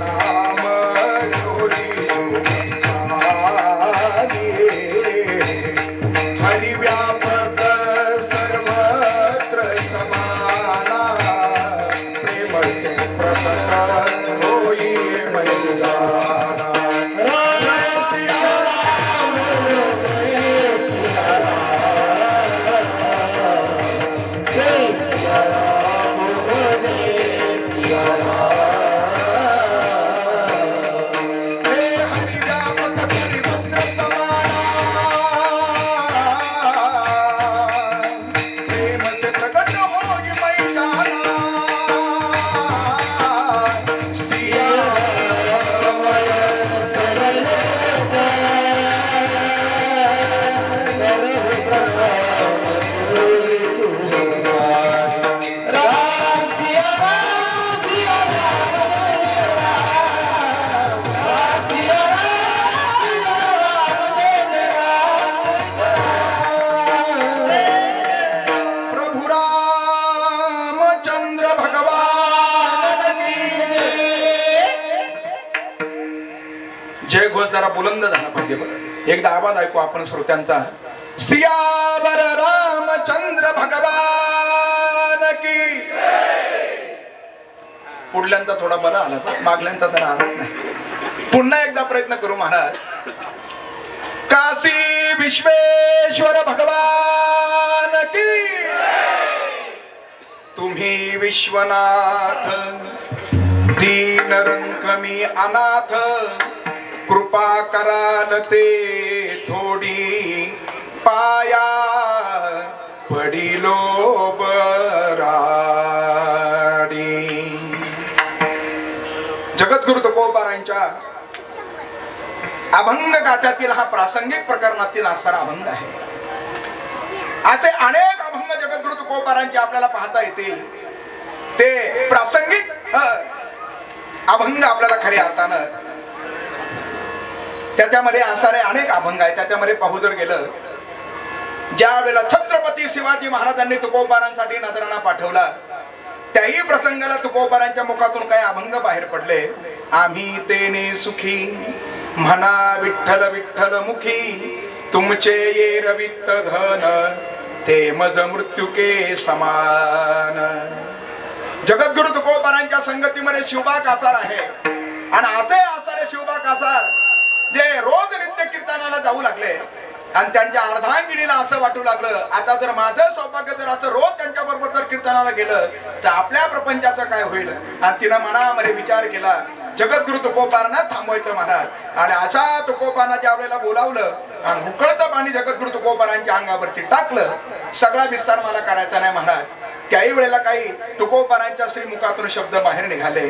नाम जोरी हरि व्यापक सर्वत्र समाना प्रेम से प्रकट होई मैदाना जय घोष जरा बुलंद झाला पाहिजे बरं. एकदा आवाज ऐकू आपण श्रोत्यांचा. सियावर रामचंद्र भगवान की. पुढल्यांचा थोडा बरा आला पण मागल्यांचा तर आलाच नाही. पुन्हा एकदा प्रयत्न करू महाराज. काशी विश्वेश्वर भगवान की. तुम्ही विश्वनाथ दीन रंग मी अनाथ कृपा कराल ते थोडी पाया पडिलो बराडी. जगद्गुरु तुकोबारांच्या अभंग गाथ्यातील हा प्रासंगिक प्रकरणातील असा अभंग आहे. असे अनेक अभंग जगद्गुरु तुकोबारांचे आपल्याला पाहता येतील. ते प्रासंगिक अभंग आपल्याला खऱ्या अर्थानं त्याच्यामध्ये असणारे अनेक अभंग आहेत. त्याच्यामध्ये पाहू जर गेलं, ज्या वेळेला छत्रपती शिवाजी महाराजांनी तुकोबारांसाठी नजराणा पाठवला त्याही प्रसंगाला तुकोबारांच्या मुखातून काही अभंग बाहेर पडले. आम्ही तेने सुखी म्हणा विठ्ठल विठ्ठल मुखी तुमचे ये रवित धन ते मज मृत्युके समान. जगद्गुरु तुकोबारांच्या संगतीमध्ये शिवबा कासार आहे. आणि असे असणारे शिवबा कासार जे रोज नित्य कीर्तनाला जाऊ लागले आणि त्यांच्या अर्धांगिनीला असं वाटू लागलं आता जर माझं सौभाग्य जर असं रोज त्यांच्या बरोबर जर कीर्तनाला गेलं तर आपल्या प्रपंचाचं काय होईल. आणि तिनं मनामध्ये विचार केला जगद्गुरु तुकोबारांना थांबवायचं महाराज. आणि अशा तुकोबांना ज्या वेळेला बोलावलं आणि उकळतं पाणी जगद्गुरु तुकोबारांच्या अंगावरती टाकलं. सगळा विस्तार मला करायचा नाही महाराज. त्याही वेळेला काही तुकोबारांच्या श्रीमुखातून शब्द बाहेर निघाले.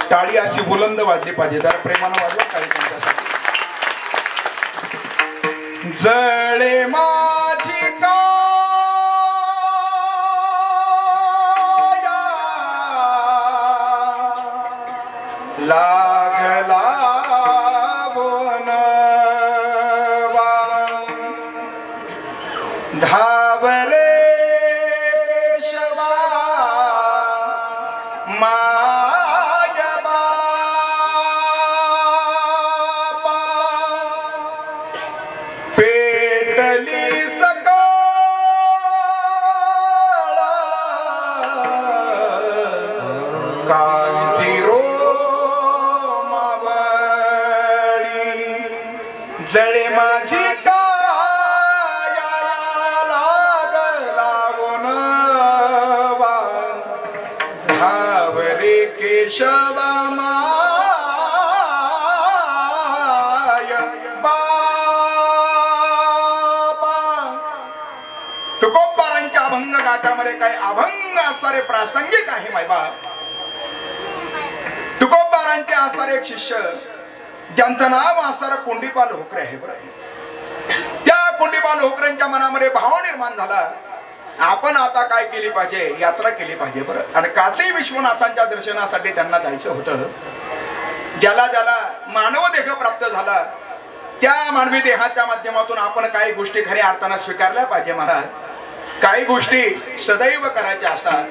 टाळी अशी बुलंद वाजली पाहिजे. जरा प्रेमानं वाजवा काही त्यांच्यासाठी. जळे माझी काया लागला बोनवा धावरे केशवा माया बापा पेटली सकाळ कांती रोमावळी जळे माझी काया लागला बोनवा धावरे केशवा माय बापा तुकोबारांच्या अभंग गाथामध्ये काही अभंग असणारे प्रासंगिक आहे मायबाप. तुकोबारांचे असणारे एक शिष्य ज्यांचं नाव असणारा कुंडीपाल होकरे आहे बरं. त्या कुंडीपाल होकरेंच्या मनामध्ये भाव निर्माण झाला, आपण आता काय केली पाहिजे, यात्रा केली पाहिजे बरं. आणि काशी विश्वनाथांच्या दर्शनासाठी त्यांना जायचं होतं. ज्याला ज्याला मानव देह प्राप्त झाला त्या मानवी देहाच्या माध्यमातून आपण काही गोष्टी खऱ्या अर्थानं स्वीकारल्या पाहिजे महाराज. काही गोष्टी सदैव करायच्या असतात,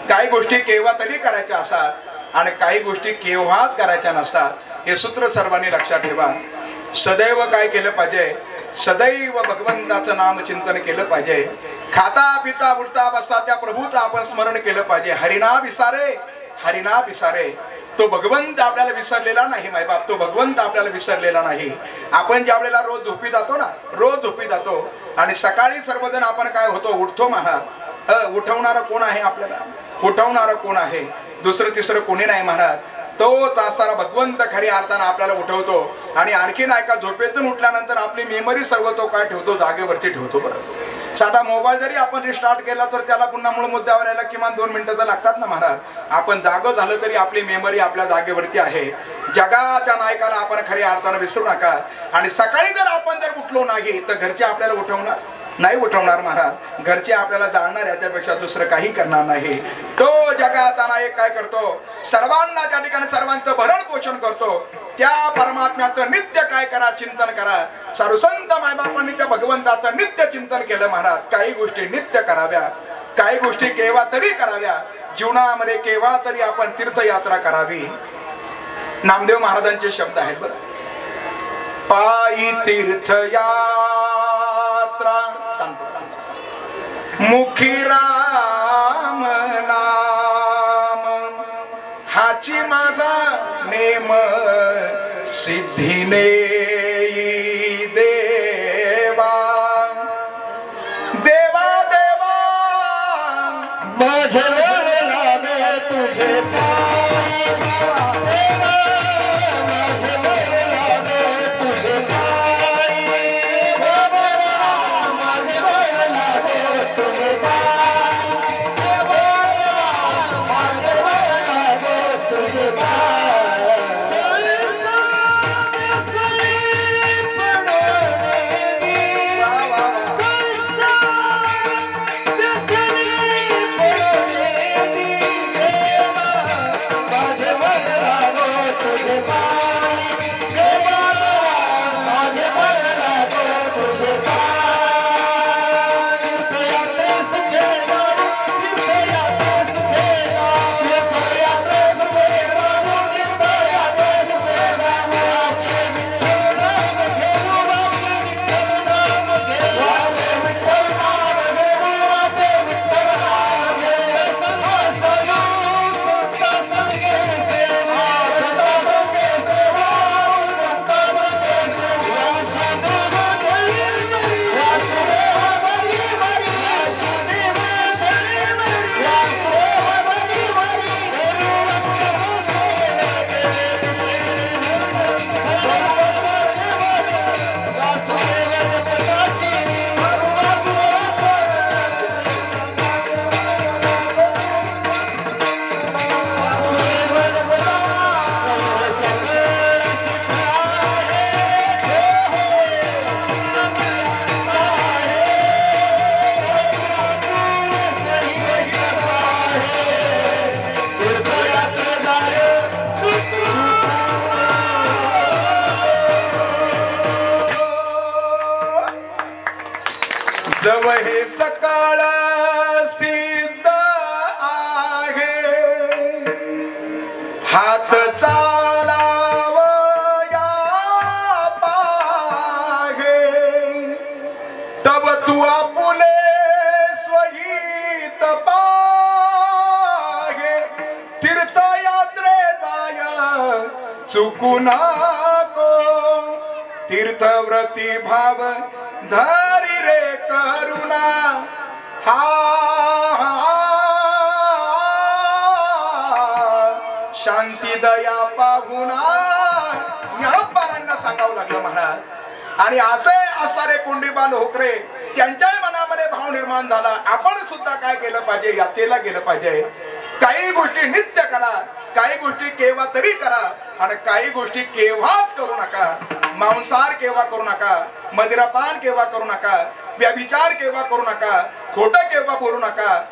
काही गोष्टी केव्हा तरी करायच्या असतात आणि काही गोष्टी केव्हाच करायच्या नसतात. हे सूत्र सर्वांनी लक्षात ठेवा. सदैव काय केलं पाहिजे, सदैव भगवंताचं नाम चिंतन केलं पाहिजे. खाता पिता उठता बसता त्या प्रभूचं आपण स्मरण केलं पाहिजे. हरिना विसारे, हरिना विसारे. तो भगवंत आपल्याला विसरलेला नाही मायबाप, तो भगवंत आपल्याला विसरलेला नाही. आपण ज्या वेळेला रोज झोपी जातो ना, रोज झोपी जातो आणि सकाळी सर्वजण आपण काय होतो, उठतो महाराज. उठवणारा कोण आहे आपल्याला, उठवणारा कोण आहे, दुसरं तिसरं कोणी नाही महाराज. तो तासारा भगवंत खऱ्या अर्थानं आपल्याला उठवतो. आणि आणखीन ऐका, झोपेतून उठल्यानंतर आपली मेमरी सर्व तो काय ठेवतो, जागेवरती ठेवतो बरं. साधा मोबाईल जरी आपण रिस्टार्ट केला तर त्याला पुन्हा मूळ मुद्द्यावर यायला किमान 2 मिनिटं तर लागतात ना महाराज. आपण जागं झालं तरी आपली मेमरी आपल्या जागेवरती आहे. जगाच्या नायकाला आपण खऱ्या अर्थानं विसरू नका. आणि सकाळी जर आपण जर उठलो नाही तर घरचे आपल्याला उठवणार नाही, उठवणार महाराज. घरचे आपल्याला जाणणार, याच्यापेक्षा दुसरं काही करणार नाही. तो जगाचा नायक काय करतो, सर्वांना त्या ठिकाणी सर्वांचं भरण पोषण करतो. त्या परमात्म्याचं नित्य काय करा, चिंतन करा. साधुसंत मायबापांनी त्या भगवंताचं नित्य चिंतन केलं महाराज. काही गोष्टी नित्य कराव्या, काही गोष्टी केव्हा तरी कराव्या. जीवनामध्ये केव्हा तरी आपण तीर्थयात्रा करावी. नामदेव महाराजांचे शब्द आहेत बरं. पायी तीर्थयात्रा मुखी राम नाम हाची माझा नेम सिद्धीने देवा देवा देवा माझे लागे तुझे जव हे सकाळ सिद्ध आहे हात चालाव या पाहे तब तू आपुले स्वहित पाहे तीर्थयात्रेत चुकू नको तीर्थव्रती भाव धरी रे करुणा शांती दया पाहुणा ज्ञानोबांना सांगावं लागलं महाराज. आणि असे असारे कोंडीबाल होकरे त्यांच्याही मनामध्ये भाव निर्माण झाला. आपण सुद्धा काय केलं पाहिजे, यात्रेला गेलं पाहिजे. काही गोष्टी नित्य करा, काही गोष्टी केव्हा तरी करा आणि काही गोष्टी केव्हाच करू नका. मांसाहार केव्हा करू नका, मदिरापान केव्हा करू नका, व्यभिचार केव्हा करू नका, खोटं केव्हा बोलू नका.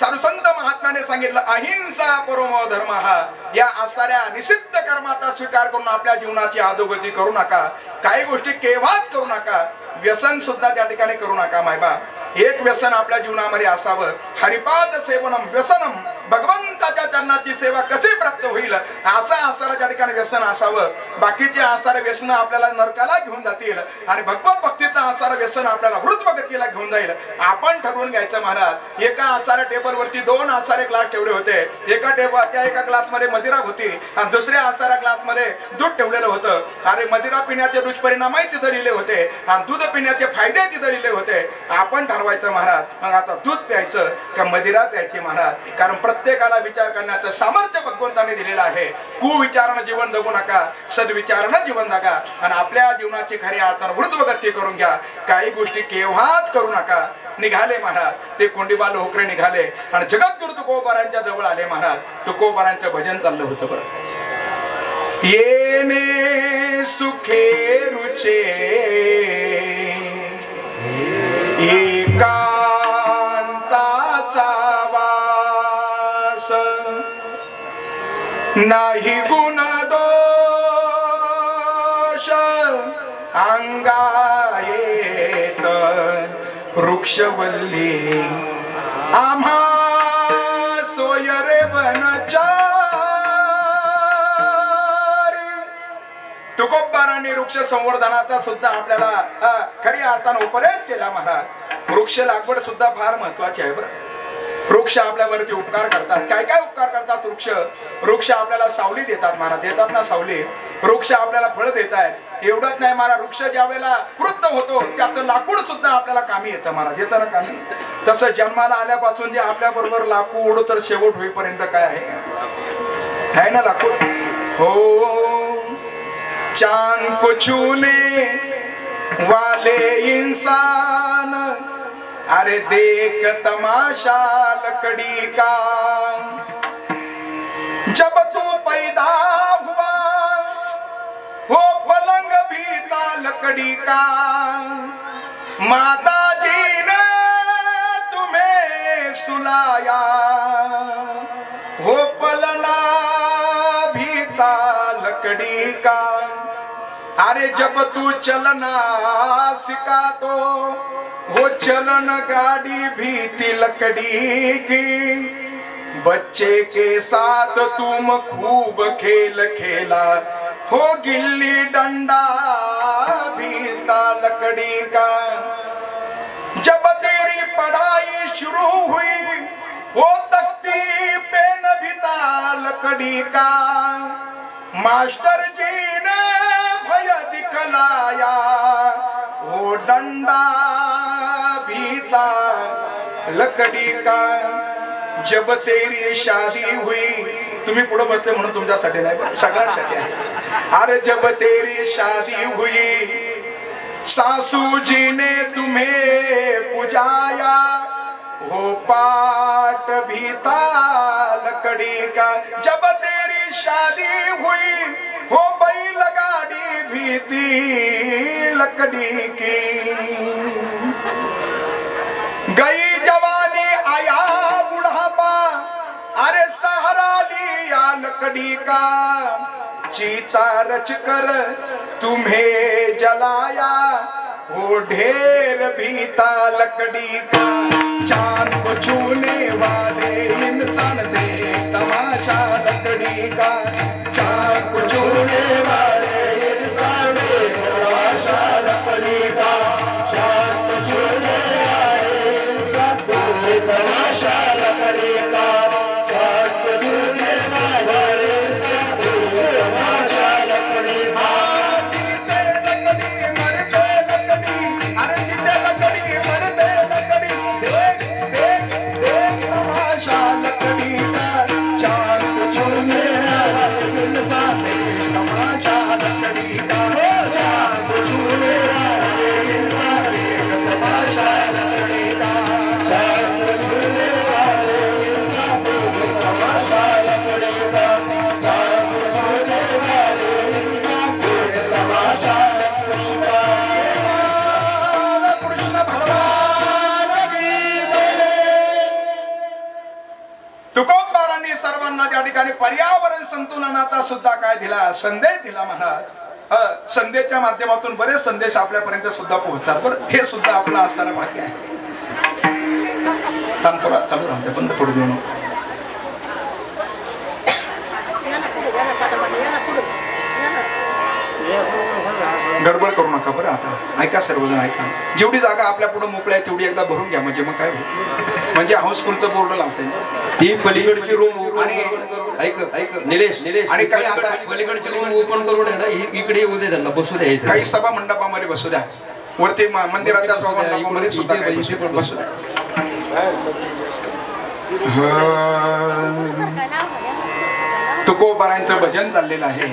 साधुसंत महात्म्याने सांगितलं अहिंसा परमो धर्म हा. या असणाऱ्या निषिद्ध कर्माचा स्वीकार करून आपल्या जीवनाची अधोगती करू नका. काही गोष्टी केव्हाच करू नका. व्यसन सुद्धा त्या ठिकाणी करू नका. मायबा एक व्यसन आपल्या जीवनामध्ये असावं. हरिपाद सेवनम व्यसनम, भगवंताच्या चरणाची सेवा कशी प्राप्त होईल असं असणारं त्या ठिकाणी व्यसन असावं. बाकीचे असणारे व्यसन आपल्याला नरकाला घेऊन जातील आणि भगवत भक्तीचं असणारं व्यसन आपल्याला वृत्तगतीला घेऊन जाईल. आपण ठरवून घ्यायचं महाराज. एका आसाऱ्या टेबलवरती 2 आसारे ग्लास ठेवले होते. एका ग्लासमध्ये मदिरा होती आणि दुसऱ्या आसाऱ्या ग्लासमध्ये दूध ठेवलेलं होतं. अरे मदिरा पिण्याचे दुष्परिणामही तिथं लिहिले होते आणि दूध पिण्याचे फायदे तिथं लिहिले होते. आपण ठरवायचं महाराज मग आता दूध प्यायचं का मदिरा प्यायची महाराज. कारण प्रत्येकाला विचार करण्याचं सामर्थ्य भगवंताने दिलेलं आहे. कुविचारानं जीवन जगू नका, सद्विचारानं जीवन जगा आणि आपल्या जीवनाची खरी अर्थानं वृत्तगती करून घ्या. काही गोष्टी केव्हाच करू नका. निघाले महाराज ते कोंडीबाल होकरे निघाले आणि जगद्गुरु तुकोबारांच्या जवळ आले महाराज. तुकोबारांचं भजन चाललं होतं बरं. येणे सुखे रुचे एकांताचा वास नाही गुण दोष अंगायेत वृक्षवल्ली आम्हा सोयरे बनचारी. तुकोबारांनी वृक्ष संवर्धनाचा सुद्धा आपल्याला खरी अर्थानं उपदेश केला महाराज. वृक्ष लागवड सुद्धा फार महत्वाची आहे बरं. वृक्ष आपल्यावरती उपकार करतात. काय काय उपकार करतात वृक्ष? वृक्ष आपल्याला सावली देतात महाराज. देतात ना सावली. वृक्ष आपल्याला फळ देत आहेत. एवढंच नाही महाराज, वृक्ष ज्या वेळेला वृद्ध होतो त्याचं लाकूड सुद्धा आपल्याला कामी येतं महाराज. येतं ना कामी. तसं जन्माला आल्यापासून जे आपल्या बरोबर लाकूड तर शेवट होईपर्यंत काय आहे ना लाकूड. हो चांद को छूने वाले इंसान अरे देख तमाशा लकड़ी का. जब तू पैदा हुआ हो पलंग भी था लकड़ी का. माता जी ने तुम्हें सुलाया हो पलना भी था लकड़ी का. अरे जब तू चलना सिखा तो वो चलन गाड़ी भी थी लकड़ी की. बच्चे के साथ तुम खूब खेल खेला हो गिल्ली डंडा भी था लकड़ी का. जब तेरी पढ़ाई शुरू हुई वो तख्ती पेन भी था लकड़ी का. मास्टर जी ने भय दिखलाया वो डंडा भी था लकड़ी का. जब तेरी शादी हुई, तुम्ही पुढे बसले म्हणून तुमच्यासाठी नाही बरं, सगळ्यांसाठी आहे. अरे जब तेरी शादी हुई सासू जी ने तुम्हें पुजाया हो पाट भी था लकड़ी का. जब तेरी शादी हुई हो बैलगाड़ी भी थी लकड़ी की. गई जवानी आया बुढ़ापा अरे सहारा लिया लकड़ी का. चीता रच कर तुम्हें जलाया वो ढेर भी था लकड़ी का चांद को छूने वाले इंसान देख तमाशा लकड़ी का चांद को छूने वाले इंसान देख तमाशा लकड़ी का चांद को छूने वाले इंसान देख तमाशा लकड़ी का चांद को छूने वाले इंसान देख तमाशा लकड़ी का जीते लकड़ी मरते लकड़ी अरे जीते लकड़ी मरते लकड़ी देख देख देख तमाशा लकड़ी का चांद को छूने वाले इंसान देख तमाशा लकड़ी का चांद को छूने वाले इंसान देख तमाशा लकड़ी का चांद को छूने वाले इंसान देख तमाशा लकड़ी का चांद को छूने वाले इंसान देख तमाशा लकड़ी का कृष्ण भगवान की जय. तुकोबारांनी सर्वांना त्या ठिकाणी पर्यावरण संतुलनाचा सुद्धा काय दिला संदेश दिला महाराज. संदेशच्या माध्यमातून बरेच संदेश आपल्यापर्यंत सुद्धा पोहोचतात. बरं हे सुद्धा आपलं असणारं भाग्य आहे. तानपुरा चालू राहते बंद पडू देऊ नको. गडबड करू नका बरं. आता ऐका सर्वजण ऐका. जेवढी जागा आपल्या पुढे मोकळी आहे तेवढी एकदा भरून घ्या म्हणजे मग काय होईल म्हणजे हाऊसफुलचं बोर्ड लावता येईल. ती पलीकडची रूम आणि ऐक ऐक निलेश निलेश आणि काही आता पलीकडची रूम ओपन करून आहे ना इकडे येऊ दे त्यांना बसू द्या. काही सभा मंडपामध्ये बसू द्या. वरती मंदिराच्या सभा मंडपामध्ये सुद्धा काही बसू द्या. तुकोबारांचं भजन चाललेलं आहे.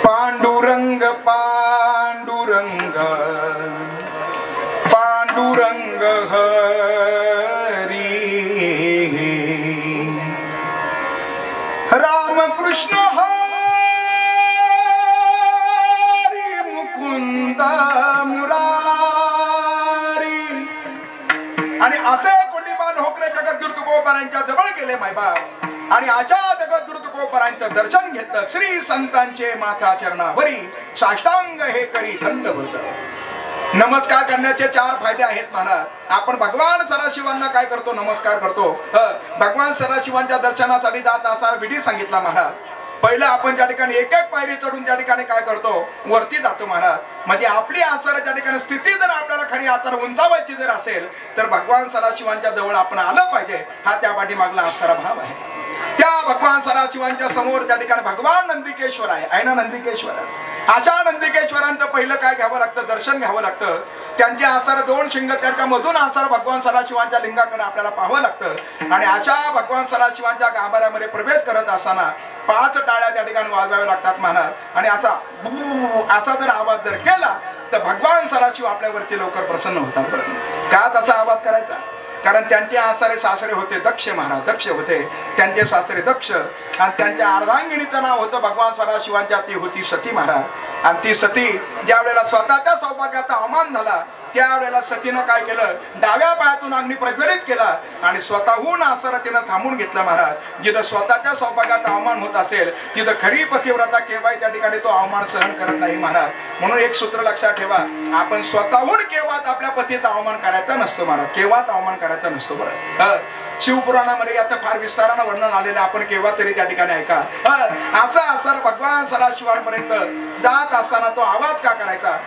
पांडुरंग पांडुरंग पांडुरंग हरी रामकृष्ण हरी मुकुंद मुरारी. आणि असे कोंडीबान होकरे जगद्गुरु तुकोबारांच्या जवळ गेले मायबाप आणि अशा जगद्गुरु तुकोबारांचं दर्शन घेतलं. श्री संतांचे माथा चरणावरी साष्टांग हे करी दंडवत. नमस्कार करण्याचे 4 फायदे आहेत महाराज. आपण भगवान सदाशिवांना काय करतो नमस्कार करतो. भगवान सदाशिवांच्या दर्शनासाठी जात असा विधी सांगितला महाराज. पहिलं आपण त्या ठिकाणी एक एक पायरी चढून त्या ठिकाणी काय करतो वरती जातो महाराज. म्हणजे आपली आसराच्या ठिकाणी स्थिती जर आपल्याला खरी आसर उंचावायची जर असेल तर भगवान सदाशिवांच्या जवळ आपण आलं पाहिजे. हा त्या पाठीमागला आसरा भाव आहे. त्या भगवान सदाशिवांच्या समोर त्या ठिकाणी भगवान नंदिकेश्वर आहे ना नंदिकेश्वर. अशा नंदिकेश्वरांचं पहिलं काय घ्यावं लागतं दर्शन घ्यावं लागतं. त्यांचे आसार 2 शिंग त्यांच्या मधून आसार भगवान सदाशिवांच्या लिंगाकडे आपल्याला पाहावं लागतं. आणि अशा भगवान सदाशिवांच्या गाभाऱ्यामध्ये प्रवेश करत असताना 5 टाळ्या त्या ठिकाणी वाजवाव्या लागतात महाराज. आणि असा जर आवाज जर केला तर भगवान सदाशिव आपल्यावरती लवकर प्रसन्न होतात. बरं का तसा आवाज करायचा कारण त्यांचे आसारे सासरे होते दक्ष महाराज. दक्ष होते त्यांचे सासरे दक्ष आणि त्यांच्या अर्धांगिनीचं नाव होतं भगवान सदाशिवांच्या ती होती सती महाराज. आणि ती सती ज्या वेळेला स्वतःच्या सौभाग्याचा अवमान झाला त्यावेळेला सतीनं काय केलं डाव्या पायातून अग्नी प्रज्वलित केला आणि स्वतःहून आसरा तिनं थांबून घेतलं महाराज. जिथं स्वतःच्या सौभाग्याचा अवमान होत असेल तिथं खरी पतिव्रता केव्हाही त्या ठिकाणी तो अवमान सहन करत नाही महाराज. म्हणून एक सूत्र लक्षात ठेवा आपण स्वतःहून केव्हाच आपल्या पतीचा अवमान करायचा नसतो महाराज. केव्हाच अवमान करायचा नसतो. बरं शिवपुराणामध्ये आता फार विस्तारानं वर्णन आलेलं आपण केव्हा तरी त्या ठिकाणी ऐका. असा आसर भगवान सदाशिवांपर्यंत जात असताना तो आवाज का करायचा.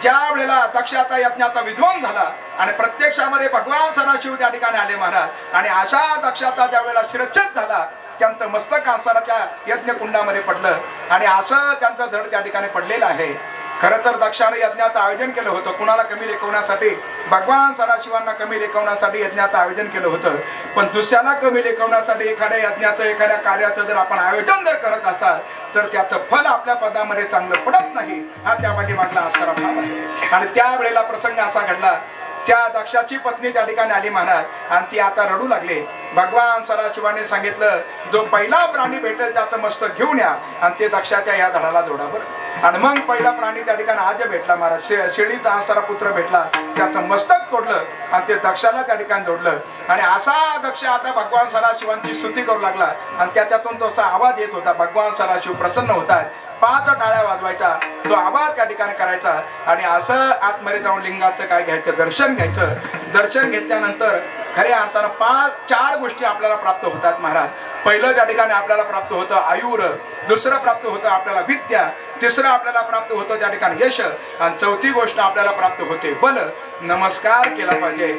ज्या वेळेला दक्षाचा यज्ञाचा विध्वंस झाला आणि प्रत्यक्षामध्ये भगवान सदाशिव त्या ठिकाणी आले महाराज. आणि अशा दक्षाचा ज्या वेळेला शिरच्छेद झाला त्यांचं मस्तक आसाराच्या यज्ञकुंडामध्ये पडलं आणि असं त्यांचं धड त्या ठिकाणी पडलेलं आहे. खरं तर दक्षाने यज्ञाचं आयोजन केलं होतं कुणाला कमी लेखवण्यासाठी. भगवान सदाशिवांना कमी लेखवण्यासाठी यज्ञाचं आयोजन केलं होतं. पण दुसऱ्याला कमी लेखवण्यासाठी एखाद्या यज्ञाचं एखाद्या कार्याचं जर आपण आयोजन जर करत असाल तर त्याचं फल आपल्या पदामध्ये चांगलं पडत नाही. हा त्या पाठीमागला आसारा भाव आहे. आणि त्यावेळेला प्रसंग असा घडला त्या दक्षाची पत्नी त्या ठिकाणी आली महाराज आणि ती आता रडू लागली. भगवान सदाशिवाने सांगितलं जो पहिला प्राणी भेटेल त्याचं मस्तक घेऊन या आणि ते दक्षाच्या या धडाला जोडा. बरं आणि मग पहिला प्राणी त्या ठिकाणी आज भेटला महाराज, शेळीचा असणारा पुत्र भेटला, त्याचं मस्तक तोडलं आणि ते दक्षाला त्या ठिकाणी जोडलं. आणि असा दक्ष आता भगवान सदाशिवांची स्तुती करू लागला आणि त्याच्यातून तो असा आवाज येत होता, भगवान सदाशिव प्रसन्न होतात, 5 टाळ्या वाजवायचा, तो आवाज त्या ठिकाणी करायचा. आणि असं आतमध्ये जाऊन लिंगाचं काय घ्यायचं, दर्शन घ्यायचं. दर्शन घेतल्यानंतर खऱ्या अर्थानं 4 गोष्टी आपल्याला प्राप्त होतात महाराज. पहिलं त्या ठिकाणी आपल्याला प्राप्त होतं आयुर, दुसरं प्राप्त होतं आपल्याला विद्या, तिसरं आपल्याला प्राप्त होतं त्या ठिकाणी यश, आणि चौथी गोष्ट आपल्याला प्राप्त होते बल. नमस्कार केला पाहिजे.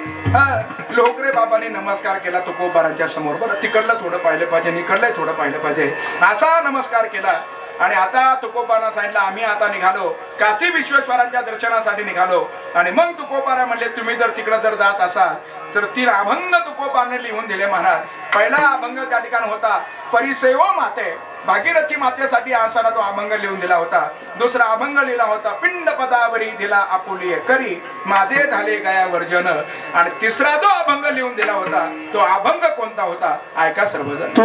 लोकरे बाबांनी नमस्कार केला तुकोबारांच्या समोर. बरं, तिकडलं थोडं पाहिलं पाहिजे, इकडलं थोडं पाहिलं पाहिजे, असा नमस्कार केला. आणि आता तुकोबांना सांगितलं आम्ही आता निघालो, काशी विश्वेश्वरांच्या दर्शनासाठी निघालो. आणि मग तुकोबारा म्हणले तुम्ही जर तिकडं जर जात असाल तर 3 अभंग तुकोबाने लिहून दिले महाराज. पहिला अभंग त्या ठिकाणी होता परिसेवो माते, भागीरथी मातेसाठी असा तो अभंग लिहून दिला होता. दुसरा अभंग लिहिला होता पिंड पदावरी दिला आपुलिये करी माझे झाले गया वर्जन. आणि तिसरा जो अभंग लिहून दिला होता तो अभंग कोणता होता ऐका सर्वजण.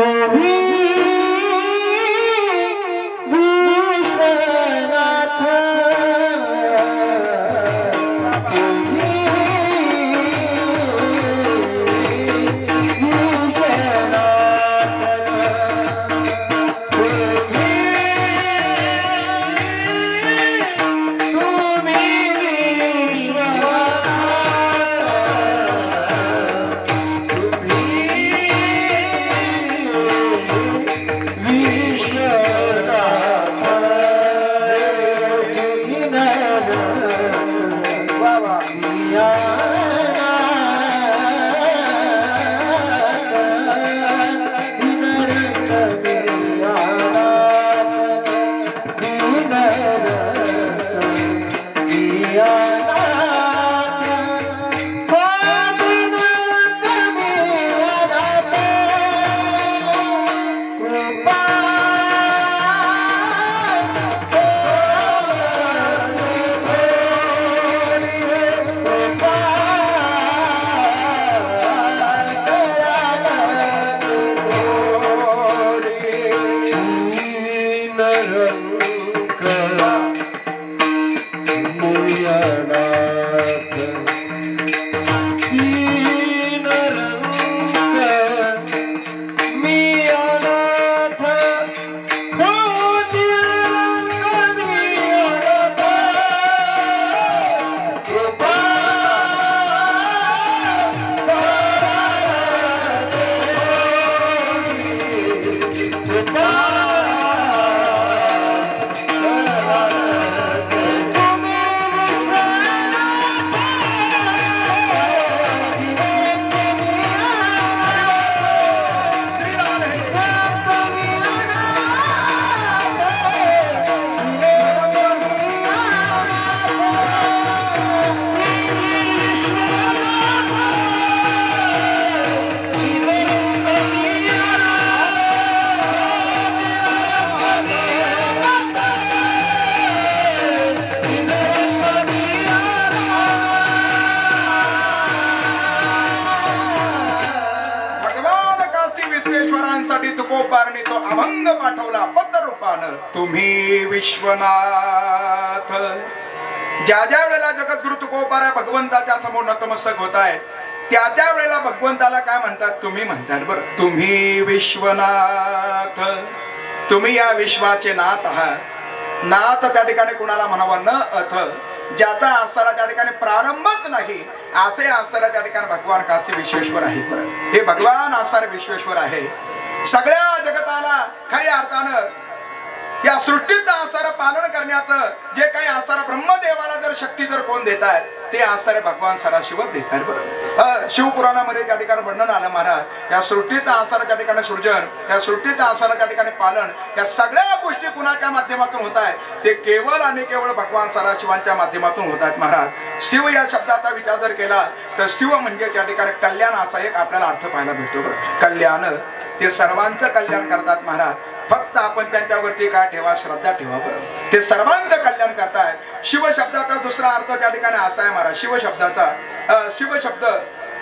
तुकोबारांनी तो अभंग पाठवला पत्ररूपानं. तुम्ही विश्वनाथ. ज्या ज्या वेळेला जगद्गुरु तुकोबारा भगवंताच्या समोर नतमस्तक होत आहेत त्या त्या वेळेला भगवंताला काय म्हणतात, तुम्ही म्हणतात. बरं, तुम्ही विश्वनाथ, तुम्ही या विश्वाचे नाथ आहात. नाथ त्या ठिकाणी कुणाला म्हणावं न अथ, ज्याचा असणारा त्या ठिकाणी प्रारंभच नाही असे असणारा त्या ठिकाणी भगवान काशी विश्वेश्वर आहेत. बरं, हे भगवान असणारे विश्वेश्वर आहे. सगळ्या जगताला खऱ्या अर्थानं या सृष्टीचं असणारं पालन करण्याचं जे काही असणारा ब्रह्मदेवाला जर शक्ती जर कोण देत आहेत ते असणारे भगवान सदाशिव देत आहेत. बरोबर, शिवपुराणामध्ये त्या ठिकाणी वर्णन आलं महाराज, या सृष्टीचं असणारं त्या ठिकाणी सृजन, या सृष्टीचं असणारं त्या ठिकाणी पालन, या सगळ्या गोष्टी कुणाच्या माध्यमातून होत आहेत ते केवळ आणि केवळ भगवान सदाशिवांच्या माध्यमातून होत आहेत महाराज. शिव या शब्दाचा विचार जर केला तर शिव म्हणजे त्या ठिकाणी कल्याण असा एक आपल्याला अर्थ पाहायला भेटतो. बरं, कल्याण ते सर्वांचं कल्याण करतात महाराज. फक्त आपण त्यांच्यावरती काय ठेवा, श्रद्धा ठेवा. बरं, ते सर्वांचं कल्याण करतायत. शिव शब्दाचा दुसरा अर्थ त्या ठिकाणी असा आहे महाराज. शिव शब्दाचा शिव शब्द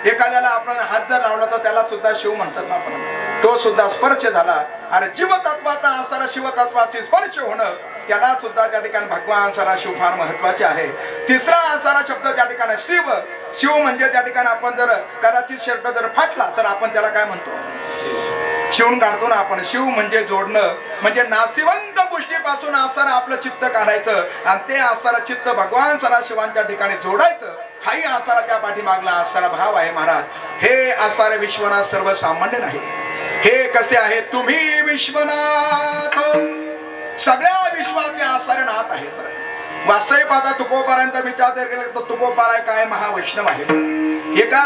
एखाद्याला आपण हात जर लावला तर त्याला सुद्धा शिव म्हणतात आपण, तो सुद्धा स्पर्श झाला. आणि जीवतत्वाचा असणारा शिवतत्वाशी स्पर्श होणं त्याला सुद्धा त्या ठिकाणी भगवान सदाशिव फार महत्वाचे आहे. तिसरा सारा शब्द त्या ठिकाणी शिव. शिव म्हणजे त्या ठिकाणी आपण जर कदाचित शर्ट जर फाटला तर आपण त्याला काय म्हणतो, शिवून काढतो ना आपण. शिव म्हणजे जोडणं, म्हणजे नाशिवंत गोष्टीपासून आसारा आपलं चित्त काढायचं आणि ते आसारा चित्त भगवान सदाशिवांच्या ठिकाणी जोडायचं. हाही आसारा त्या पाठीमागला आसारा भाव आहे महाराज. हे आसारे विश्वनाथ सर्वसामान्य नाही. हे कसे आहे, तुम्ही विश्वनाथ, सगळ्या विश्वाचे आसारे नाथ आहेत. बरं वास्तविक आता तुकोबारांचा विचार जर केला तर तुकोबाराय काय महावैष्णव आहे. एका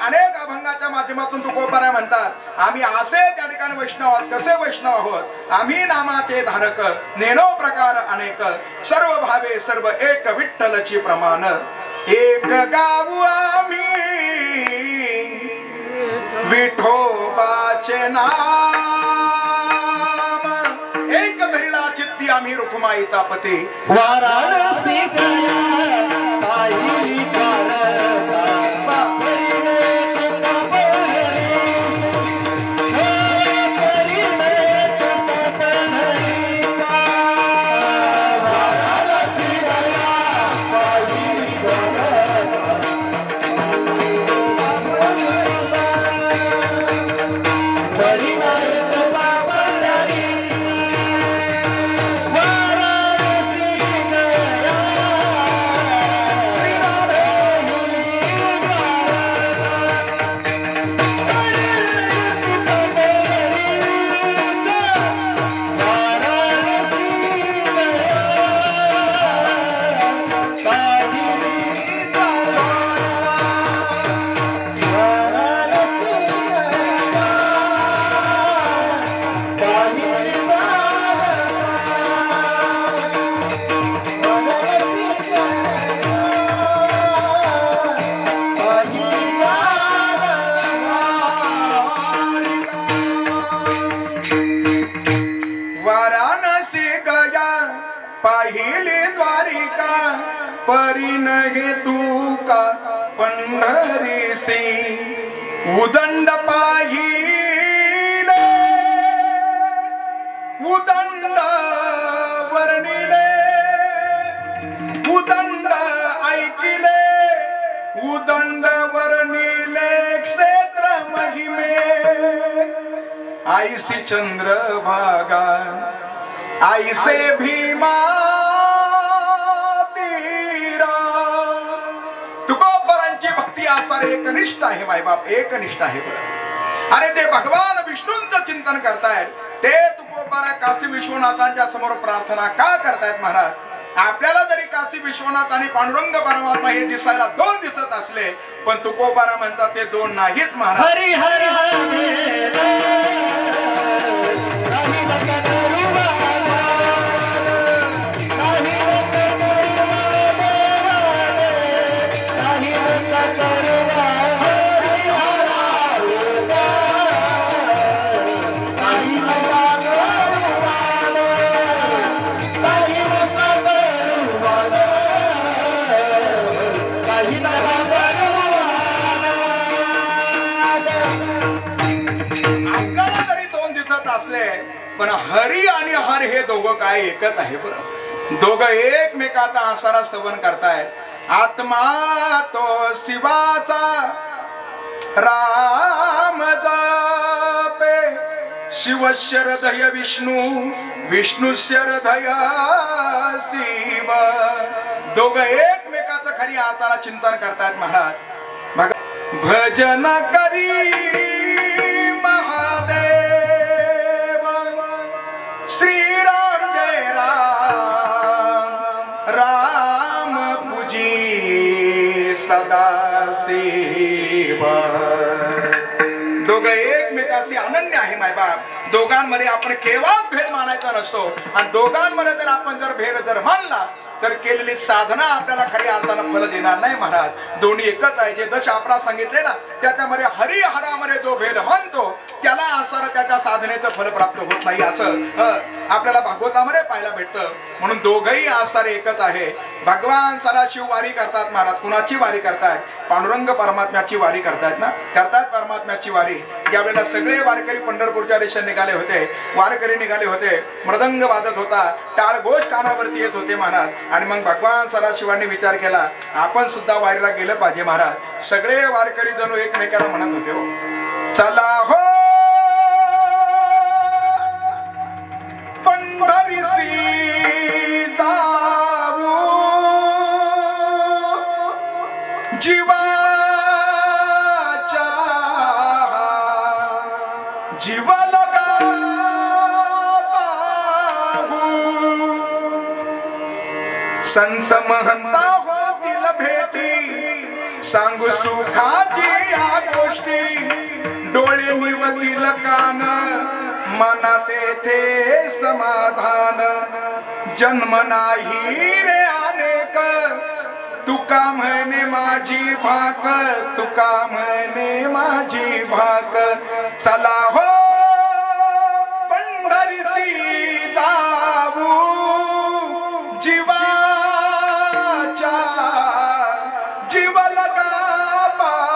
अनेक अभंगाच्या माध्यमातून तुकोबाराय म्हणतात, आम्ही असे त्या ठिकाणी वैष्णव आहोत. कसे वैष्णव आहोत, आम्ही नामाचे धारक, नेनो प्रकार अनेक, सर्व भावे सर्व एक विठ्ठलची प्रमाण. एक गाऊ आम्ही विठोबाचे नाम, एक धरिला चित्ती आम्ही रुक्माईचा पती. वाराणसी गया पायी पाहिली द्वारिका परीन हे तू का पंढरीसी. उदंड पाहिले उदंड वर्णिले, उदंड ऐकिले उदंड वर्णिले क्षेत्र महिमे. आईसी चंद्रभागा आईसे भीमा तीरा. तुकोबारांची भक्ती आसारे एकनिष्ठ आहे मायबाप, एकनिष्ठ आहे. अरे ते भगवान विष्णूंचं चिंतन करतायत, ते तुकोबारा काशी विश्वनाथांच्या समोर प्रार्थना का करतायत महाराज. आपल्याला जरी काशी विश्वनाथ आणि पांडुरंग परमात्मा हे दिसायला दोन दिसत असले, पण तुकोबारा म्हणतात ते दोन नाहीच महाराज. हरी हरी हरी पण हरी आणि हर हे दोघं काय एकच आहे. बरं दोघं एकमेकाचा आसारा स्तवन करतायत. आत्मा तो शिवाचा राम जापे, शिव शरदय विष्णू विष्णू शरदय शिव. दोघं एकमेकाचं खरी आसारा चिंतन करतायत महाराज. भजन करी महादेव श्रीराम जय राम, राम पूजी सदा शिव. दोघं एकमेकाशी अनन्य आहे मायबाप. दोघांमध्ये आपण केव्हाच भेद मानायचा नसतो. आणि दोघांमध्ये जर आपण जर भेद जर मानला तर केलेली साधना आपल्याला खरी अर्थानं फल देणार नाही महाराज. दोन्ही एकच आहे. जे दश आपला सांगितले ना त्याच्यामध्ये हरी हरामध्ये जो भेद मानतो त्याला आसार त्याच्या साधनेचं फल प्राप्त होत नाही असं आपल्याला भागवतामध्ये पाहायला भेटतं. म्हणून दोघही आसारे एकच आहे. भगवान सदाशिव वारी करतात महाराज. कुणाची वारी करतायत? पांडुरंग परमात्म्याची वारी करतायत ना, करतात परमात्म्याची वारी. ज्यावेळेला सगळे वारकरी पंढरपूरच्या दिशेने निघाले होते, वारकरी निघाले होते, मृदंग वाजत होता, टाळ घोष कानावरती येत होते महाराज. आणि मग भगवान सदाशिवांनी विचार केला आपण सुद्धा वारीला गेलं पाहिजे महाराज. सगळे वारकरी जणू एकमेकाला म्हणत होते हो चला हो पंढरीसी जाऊ जीवाच्या जीवाला संत महंता होतील भेटी सांगू सुखाची या गोष्टी डोळे निवतील कान मनात येथे समाधान जन्म नाही रे अनेक तुका म्हणे माझी भाक तुका म्हणे माझी भाक चला हो पंढरीसी जाऊ जीवाच्या जीव लगा बाबू.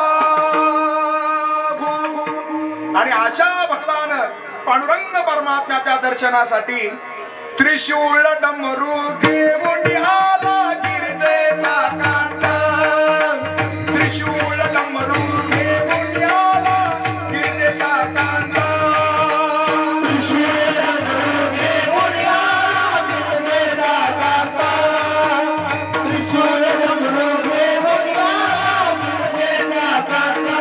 आणि अशा भगवान पांडुरंग परमात्म्याच्या दर्शनासाठी त्रिशूळ डमरू घेऊन आला गिरजेचा कांता. त्रिशूळ डमरू घेऊन आला गिरजेचा कांता. त्रिशूळ डमरू घेऊन आला गिरजेचा कांता. त्रिशूळ डमरू घेऊन आला गिरजेचा कांता.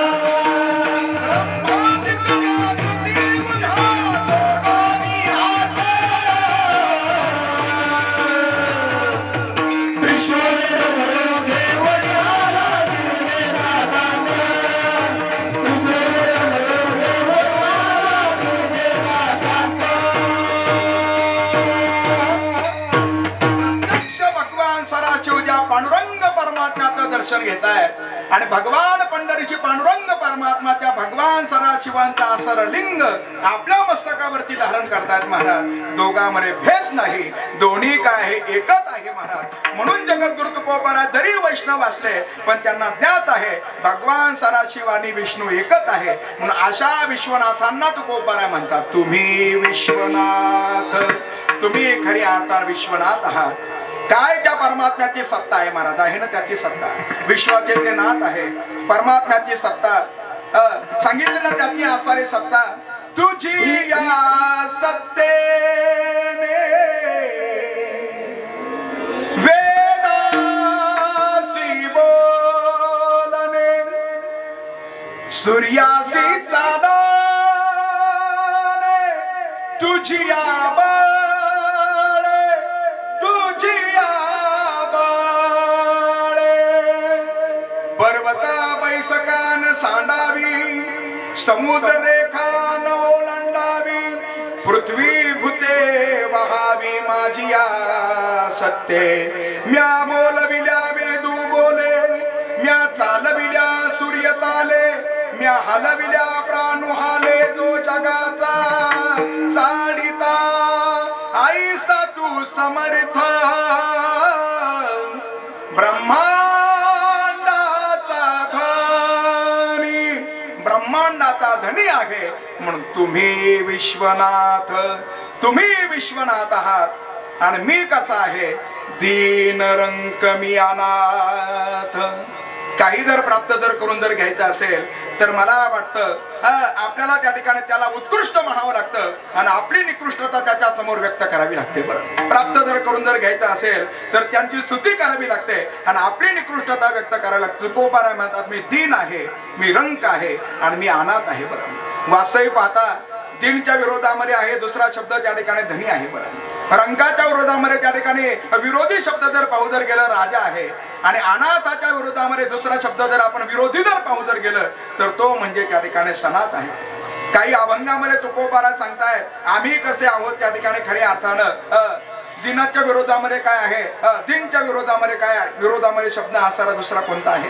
पांडुरंग परमात्म्याचं दर्शन घेतायत आणि भगवान पंढरीची पांडुरंग परमात्म्याच्या भगवान सदाशिवांचा आसर लिंग आपल्या मस्तकावरती धारण करतायत महाराज. दोघांमध्ये भेद नाही, दोन्ही काय आहे एकच आहे महाराज. म्हणून जगद्गुरु तुकोबाराय जरी वैष्णव असले पण त्यांना ज्ञात आहे भगवान सदाशिव आणि विष्णू एकच आहे. म्हणून अशा विश्वनाथांना तुकोबाराय म्हणतात. तुम्ही विश्वनाथ, तुम्ही खरी अर्थात विश्वनाथ आहात. काय त्या परमात्म्याची सत्ता आहे महाराज, आहे ना त्याची सत्ता. विश्वाचे ते नाथ आहे, परमात्म्याची सत्ता सांगितलं ना त्याची आसारी सत्ता. तुझी या सत्तेने वेदासी बोलणे सूर्यासी चालणे तुझी या बैसकान सांडावी समुद्र रेखा न ओलांडावी पृथ्वी भूते वहावी माझिया सत्ते. म्या बोलविल्या वेदू बोले म्या चालविल्या सूर्य ताले म्या हलविल्या प्राणू हाले जो जगाचा चाडिता आईसा तू समर्थ ब्रह्मा ब्रह्मांडाचा धनी आहे. म्हणून तुम्ही विश्वनाथ, तुम्ही विश्वनाथ आहात आणि मी कसा आहे दीन रंक मी अनाथ. काही जर प्राप्त जर करून जर घ्यायचं असेल तर मला वाटतं आपल्याला त्या ठिकाणी त्याला उत्कृष्ट म्हणावं लागतं आणि आपली निकृष्टता त्याच्या समोर व्यक्त करावी लागते. बरं, प्राप्त जर करून जर घ्यायचं असेल तर त्यांची स्तुती करावी लागते आणि आपली निकृष्टता व्यक्त करावी लागते. तुकोबाराय म्हणतात मी दीन आहे, मी रंक आहे आणि मी अनाथ आहे. बरं, वास्तविक पाहता दीनच्या विरोधामध्ये आहे दुसरा शब्द त्या ठिकाणी धनी आहे. बरं, रंकाच्या विरोधामध्ये त्या ठिकाणी विरोधी शब्द जर पाहू जर गेलं राजा आहे आणि अनाथाच्या विरोधामध्ये दुसरा शब्द जर आपण विरोधी जर पाहू जर गेलं तर तो म्हणजे त्या ठिकाणी सनाथ आहे. काही अभंगामध्ये तुकोबाराय सांगतायत आम्ही कसे आहोत त्या ठिकाणी खऱ्या अर्थानं दिनाच्या विरोधामध्ये काय आहे, दिनच्या विरोधामध्ये काय आहे, विरोधामध्ये शब्द हा सारा दुसरा कोणता आहे,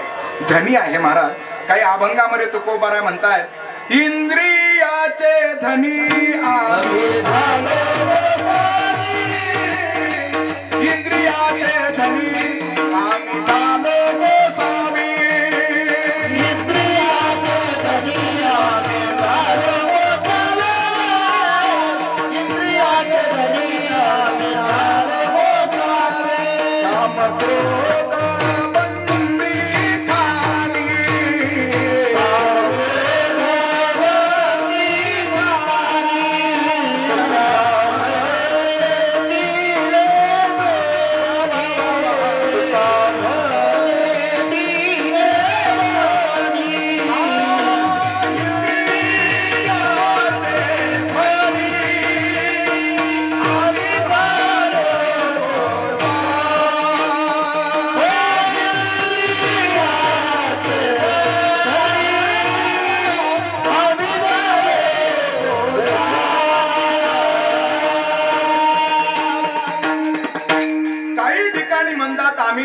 धनी आहे महाराज. काही अभंगामध्ये तुकोबाराय म्हणतायत इंद्रिय इंद्रियाचे धनी आम्ही झालो गोसावी. इंद्रियाचे धनी आम्ही झालो गोसावी.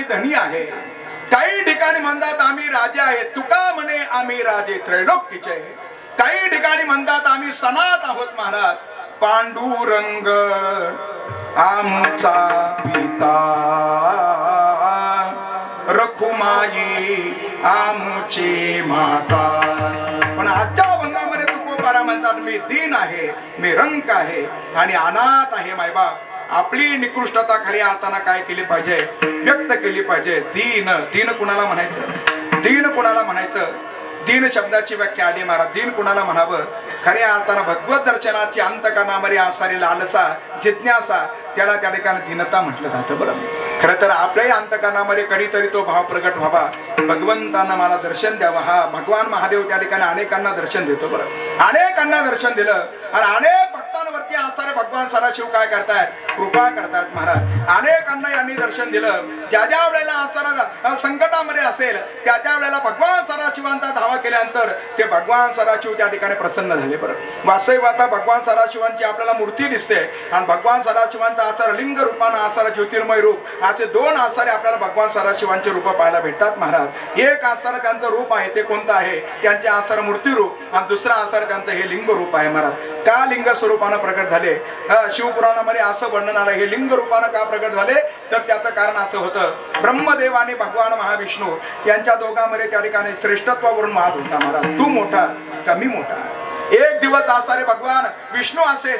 धनी आहे, काही ठिकाणी म्हणतात आम्ही राजे आहेत. तुका म्हणे आम्ही राजे त्रैलोक्यचे. काही ठिकाणी म्हणतात आम्ही सनात आहोत महाराज. पांडुरंग आमचा पिता, रखुमाई आमची माता. पण आजच्या अभंगामध्ये तुकोबारा म्हणतात मी दीन आहे, मी रंक आहे आणि अनाथ आहे. मायबाप आपली निकृष्टता खरी अर्थानं काय केली पाहिजे, व्यक्त केली पाहिजे. दीन, दीन कुणाला म्हणायचं, दीन कुणाला म्हणायचं. दीन शब्दाची व्याख्या आली महाराज. दीन कुणाला म्हणावं, खऱ्या अर्थानं भगवत दर्शनाची अंतकरणामध्ये असणारी लालसा, जिज्ञासा, त्याला त्या ठिकाणी दीनता म्हटलं जातं. बरं, खरं तर आपल्याही अंतकरणामध्ये कधीतरी तो भाव प्रगट व्हावा, भगवंतांना मला दर्शन द्यावं. हा भगवान महादेव त्या ठिकाणी अनेकांना दर्शन देतो. बरं, अनेकांना दर्शन दिलं आणि अनेक भक्तांवरती असणारे भगवान सदाशिव काय करतायत, कृपा करतायत महाराज. अनेकांना यांनी दर्शन दिलं. ज्या ज्या वेळेला असणारा संकटामध्ये असेल त्या त्या वेळेला भगवान सदाशिवांचा धावा केल्यानंतर ते भगवान सदाशिव त्या ठिकाणी प्रसन्न झाले. बरं, वास्तविक आता भगवान सदाशिवांची आपल्याला मूर्ती दिसते आणि भगवान सदाशिवांचा आसार लिंग रूपानं आसार ज्योतिर्मय रूप असे दोन आसारे आपल्याला भगवान सदाशिवांचे रूप पाहायला भेटतात महाराज. एक आसार त्यांचं रूप आहे ते कोणतं आहे, त्यांचे आसार मूर्ती रूप आणि दुसरा आसार त्यांचं हे लिंग रूप आहे महाराज. का लिंग स्वरूपानं प्रकट झाले, शिवपुराणामध्ये असं वर्णन आलं. हे लिंग रूपानं का प्रकट झाले तर त्याचं कारण असं होतं, ब्रह्मदेव आणि भगवान महाविष्णू यांच्या दोघांमध्ये त्या ठिकाणी श्रेष्ठत्वावरून वाद होता महाराज. तू मोठा का मी मोठा. एक दिवस असारे भगवान विष्णू असे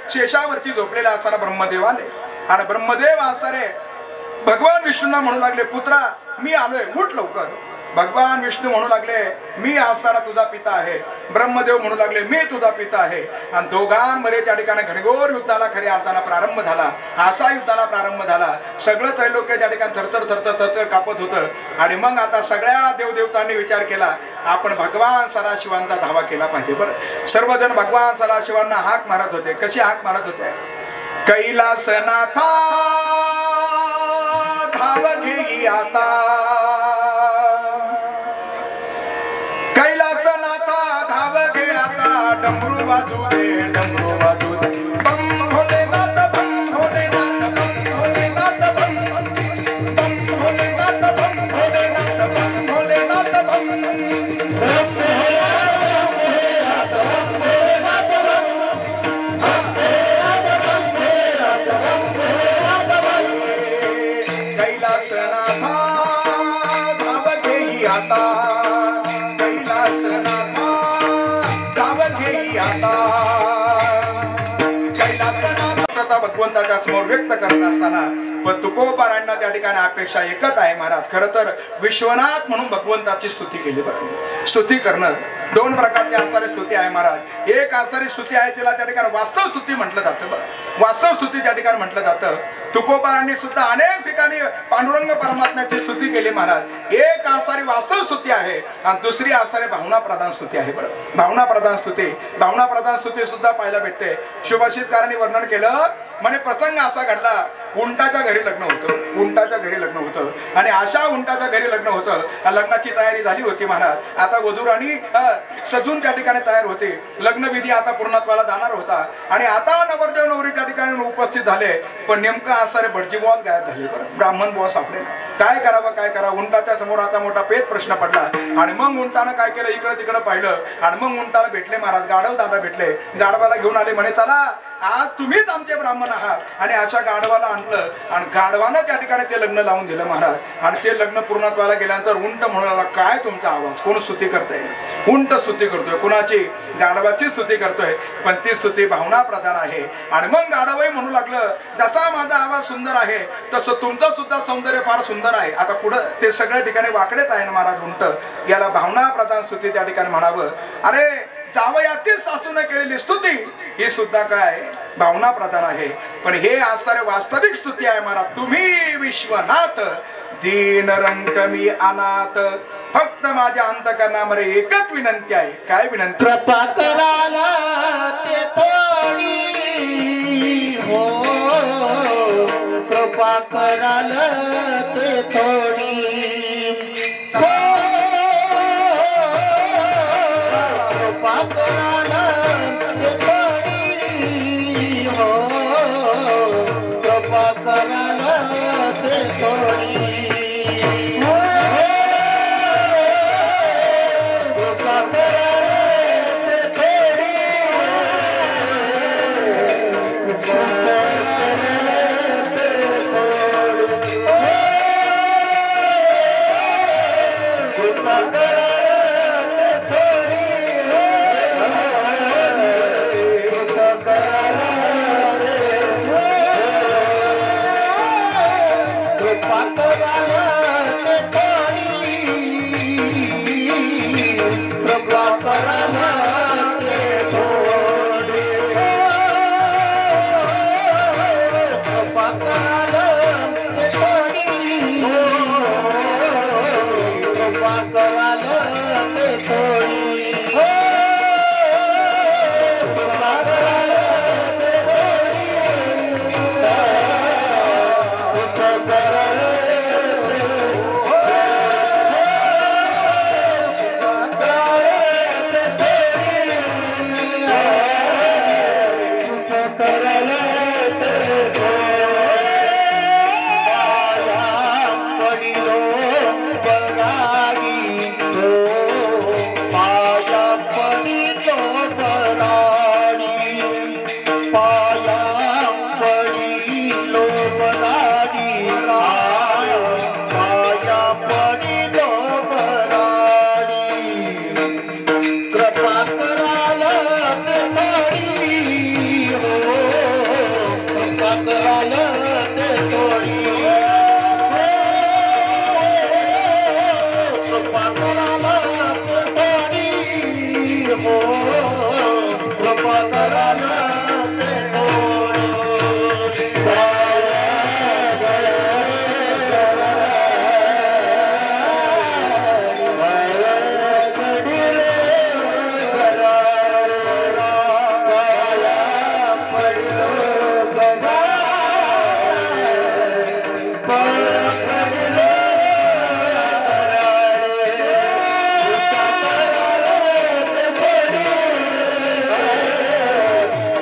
शेषावरती झोपलेले असताना ब्रह्मदेव आले आणि ब्रह्मदेव असणारे भगवान विष्णूंना म्हणू लागले, पुत्रा मी आलोय, उठ लवकर. भगवान विष्णू म्हणू लागले, मी असणारा तुझा पिता आहे. ब्रह्मदेव म्हणू लागले, मी तुझा पिता आहे. आणि दोघांमध्ये त्या ठिकाणी घनघोर युद्धाला खऱ्या अर्थानं प्रारंभ झाला. असा युद्धाला प्रारंभ झाला. सगळं त्रैलोक्य त्या ठिकाणी थरथर थरथर थरथर कापत होतं. आणि मग आता सगळ्या देवदेवतांनी विचार केला, आपण भगवान सदाशिवांचा धावा केला पाहिजे. बरं, सर्वजण भगवान सदाशिवांना हाक मारत होते. कशी हाक मारत होते, कैलासनाथा धाव घेई आता, कैलासनाथा धाव घे आता. डमरू वाजू दे, डमरू वाजू दे. बम भोलेनाथ, बम भोलेनाथ, बम भोलेनाथ, बम भोलेनाथ, बम भोलेनाथ, बम भोलेनाथ, बम कैलासनाथा धाव घेई आता, कैलासनाथा धाव घेई आता. कैलासनाथ भगवंताच्या समोर व्यक्त करत असताना पण तुकोबारांना त्या ठिकाणी अपेक्षा एकच आहे महाराज. खरं तर विश्वनाथ म्हणून भगवंताची स्तुती केली. बरं, स्तुती करणं दोन प्रकारची असणारी स्तुती आहे महाराज. एक असणारी स्तुती आहे तिला त्या ठिकाणी वास्तव स्तुती म्हटलं जातं. बरं, वास्तव स्तुती त्या ठिकाणी म्हटलं जातं. तुकोबारांनी सुद्धा अनेक ठिकाणी पांडुरंग परमात्म्याची स्तुती केली महाराज. एक असणारी वास्तव स्तुती आहे आणि दुसरी असणारी भावना प्रधान स्तुती आहे. बरं, भावना प्रधान स्तुती, भावना प्रधान स्तुती सुद्धा पाहायला भेटते. शुभाषितकारांनी वर्णन केलं म्हणे, प्रसंग असा घडला उंटाच्या घरी लग्न होतं, उंटाच्या घरी लग्न होतं. आणि अशा उंटाच्या घरी लग्न होतं. लग्नाची तयारी झाली होती महाराज. आता वधूराणी सजून त्या ठिकाणी तयार होते. लग्नविधी आता पूर्णत्वाला जाणार होता. आणि आता नवरदेव नवरी त्या ठिकाणी उपस्थित झाले. पण नेमका आज सारे भटजी बुवाच गायब झाले. बरं, ब्राह्मण बुवा सापडे. काय करावं काय करावं. उंटाच्या समोर आता मोठा पेच प्रश्न पडला. आणि मग उंटानं काय केलं, इकडं तिकडं पाहिलं. आणि मग उंटाला भेटले महाराज, गाढव दादा भेटले. गाढवाला घेऊन आले. म्हणे चला आज तुम्हीच आमचे ब्राह्मण आहात. आणि अशा गाढवाला आणलं आणि गाढवानं त्या ठिकाणी ते लग्न लावून दिलं महाराज. आणि ते लग्न पूर्णत्वाला गेल्यानंतर उंट म्हणाला, काय तुमचा आवाज, कोण स्तुती करतंय. उंट स्तुती करतोय. कुणाची, गाढवाची स्तुती करतोय. पण ती स्तुती भावना प्रधान आहे. आणि मग गाढवही म्हणू लागलं, जसा माझा आवाज सुंदर आहे तसं तुमचं सुद्धा सौंदर्य फार सुंदर आहे. आता पुढं ते सगळ्या ठिकाणी वाकडेच आहे ना महाराज उंट. याला भावना प्रधान स्तुती त्या ठिकाणी म्हणावं. अरे जावयातीच सासूने केलेली स्तुती ही सुद्धा काय भावना प्रधान आहे. पण हे आज सारे वास्तविक स्तुती आहे महाराज. तुम्ही विश्वनाथ दीन रंग मी अनाथ, फक्त माझ्या अंतकरणामध्ये एकच विनंती आहे. काय विनंती. कृपा कराला ते थोडी हो, कृपा कराला ते थोडी हो, कृपा कराला ते थोडी हो, कृपा कराला ते थोडी हो, कृपा कराला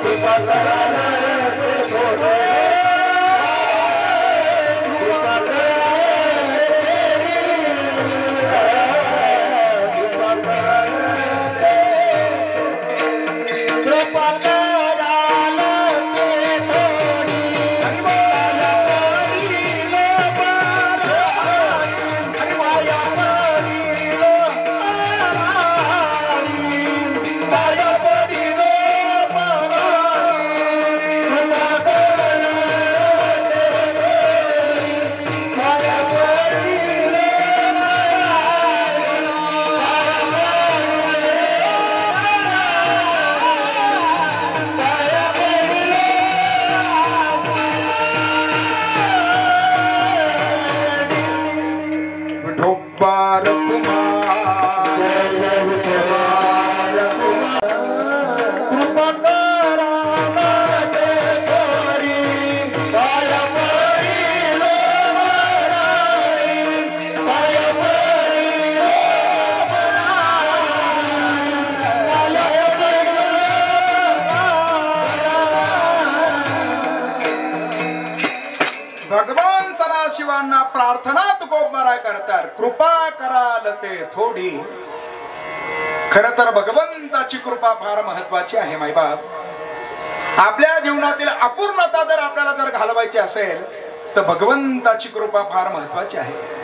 कृपा करा सदाशिवांना प्रार्थना तुकोबारा करतात, कृपा कराल ते थोडी. खर तर भगवंताची कृपा फार महत्वाची आहे मायबाप. आपल्या जीवनातील अपूर्णता जर आपल्याला जर घालवायची असेल तर भगवंताची कृपा फार महत्वाची आहे.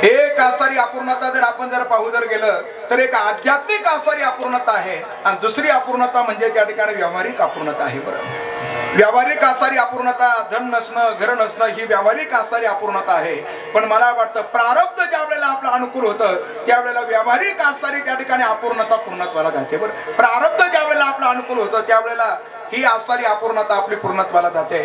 एक आसारी अपूर्णता जर आपण जर पाहू जर गेलं तर एक आध्यात्मिक आसारी अपूर्णता आहे आणि दुसरी अपूर्णता म्हणजे त्या ठिकाणी व्यावहारिक अपूर्णता आहे. बरं, व्यावहारिक आसारी अपूर्णता, धन नसणं, घर नसणं ही व्यावहारिक आसारी अपूर्णता आहे. पण मला वाटतं प्रारब्ध ज्या वेळेला आपलं अनुकूल होतं त्यावेळेला व्यावहारिक आसारी त्या ठिकाणी अपूर्णता पूर्णत्वाला जाते. बरं, प्रारब्ध ज्या वेळेला आपलं अनुकूल होतं त्यावेळेला ही आसारी अपूर्णता आपली पूर्णत्वाला जाते.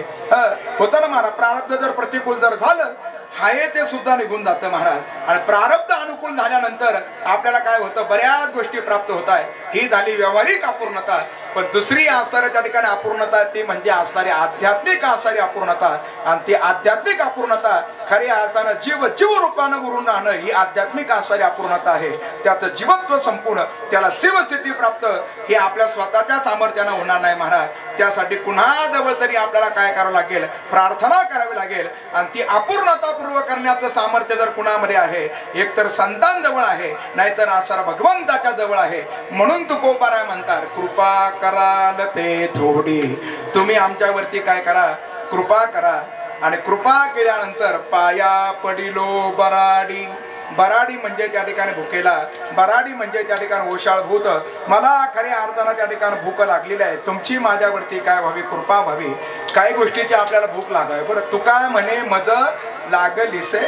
होतं ना महाराज, प्रारब्ध जर प्रतिकूल जर झालं आहे ते सुद्धा निघून जातं महाराज. आणि प्रारब्ध अनुकूल झाल्यानंतर आपल्याला काय होतं, बऱ्याच गोष्टी प्राप्त होत आहे. ही झाली व्यावहारिक अपूर्णता. पण दुसरी आसारी त्या ठिकाणी अपूर्णता ती म्हणजे असणारी आध्यात्मिक आसारी अपूर्णता. आणि ती आध्यात्मिक अपूर्णता खऱ्या अर्थानं जीव रूपानं उरून राहणं ही आध्यात्मिक आसारी अपूर्णता आहे. त्यात जीवत्व संपूर्ण, त्याला शिवस्थिती प्राप्त हे आपल्या स्वतःच्या सामर्थ्यानं होणार नाही महाराज. त्यासाठी पुन्हा जवळ तरी आपल्याला काय करावं लागेल, प्रार्थना करावी लागेल. आणि ती अपूर्णता पूर्ण करण्याचं सामर्थ्य जर कुणामध्ये आहे, एक तर संतांजवळ आहे, नाहीतर आसार भगवंताच्या जवळ आहे. म्हणून तुकोबाराय म्हणतात, कृपा कराल ते थोडी. तुम्ही आमच्यावरती काय करा, कृपा करा. आणि कृपा केल्यानंतर पाया पडिलो बराडी. बराडी म्हणजे त्या ठिकाणी भुकेला, बराडी म्हणजे त्या ठिकाणी ओशाळभूत. मला खऱ्या अर्थानं त्या ठिकाणी भूक लागलेली आहे. तुमची माझ्यावरती काय व्हावी, कृपा व्हावी. काही गोष्टीची आपल्याला भूक लागावी. बरं, तुका म्हणे मज लागलीसे.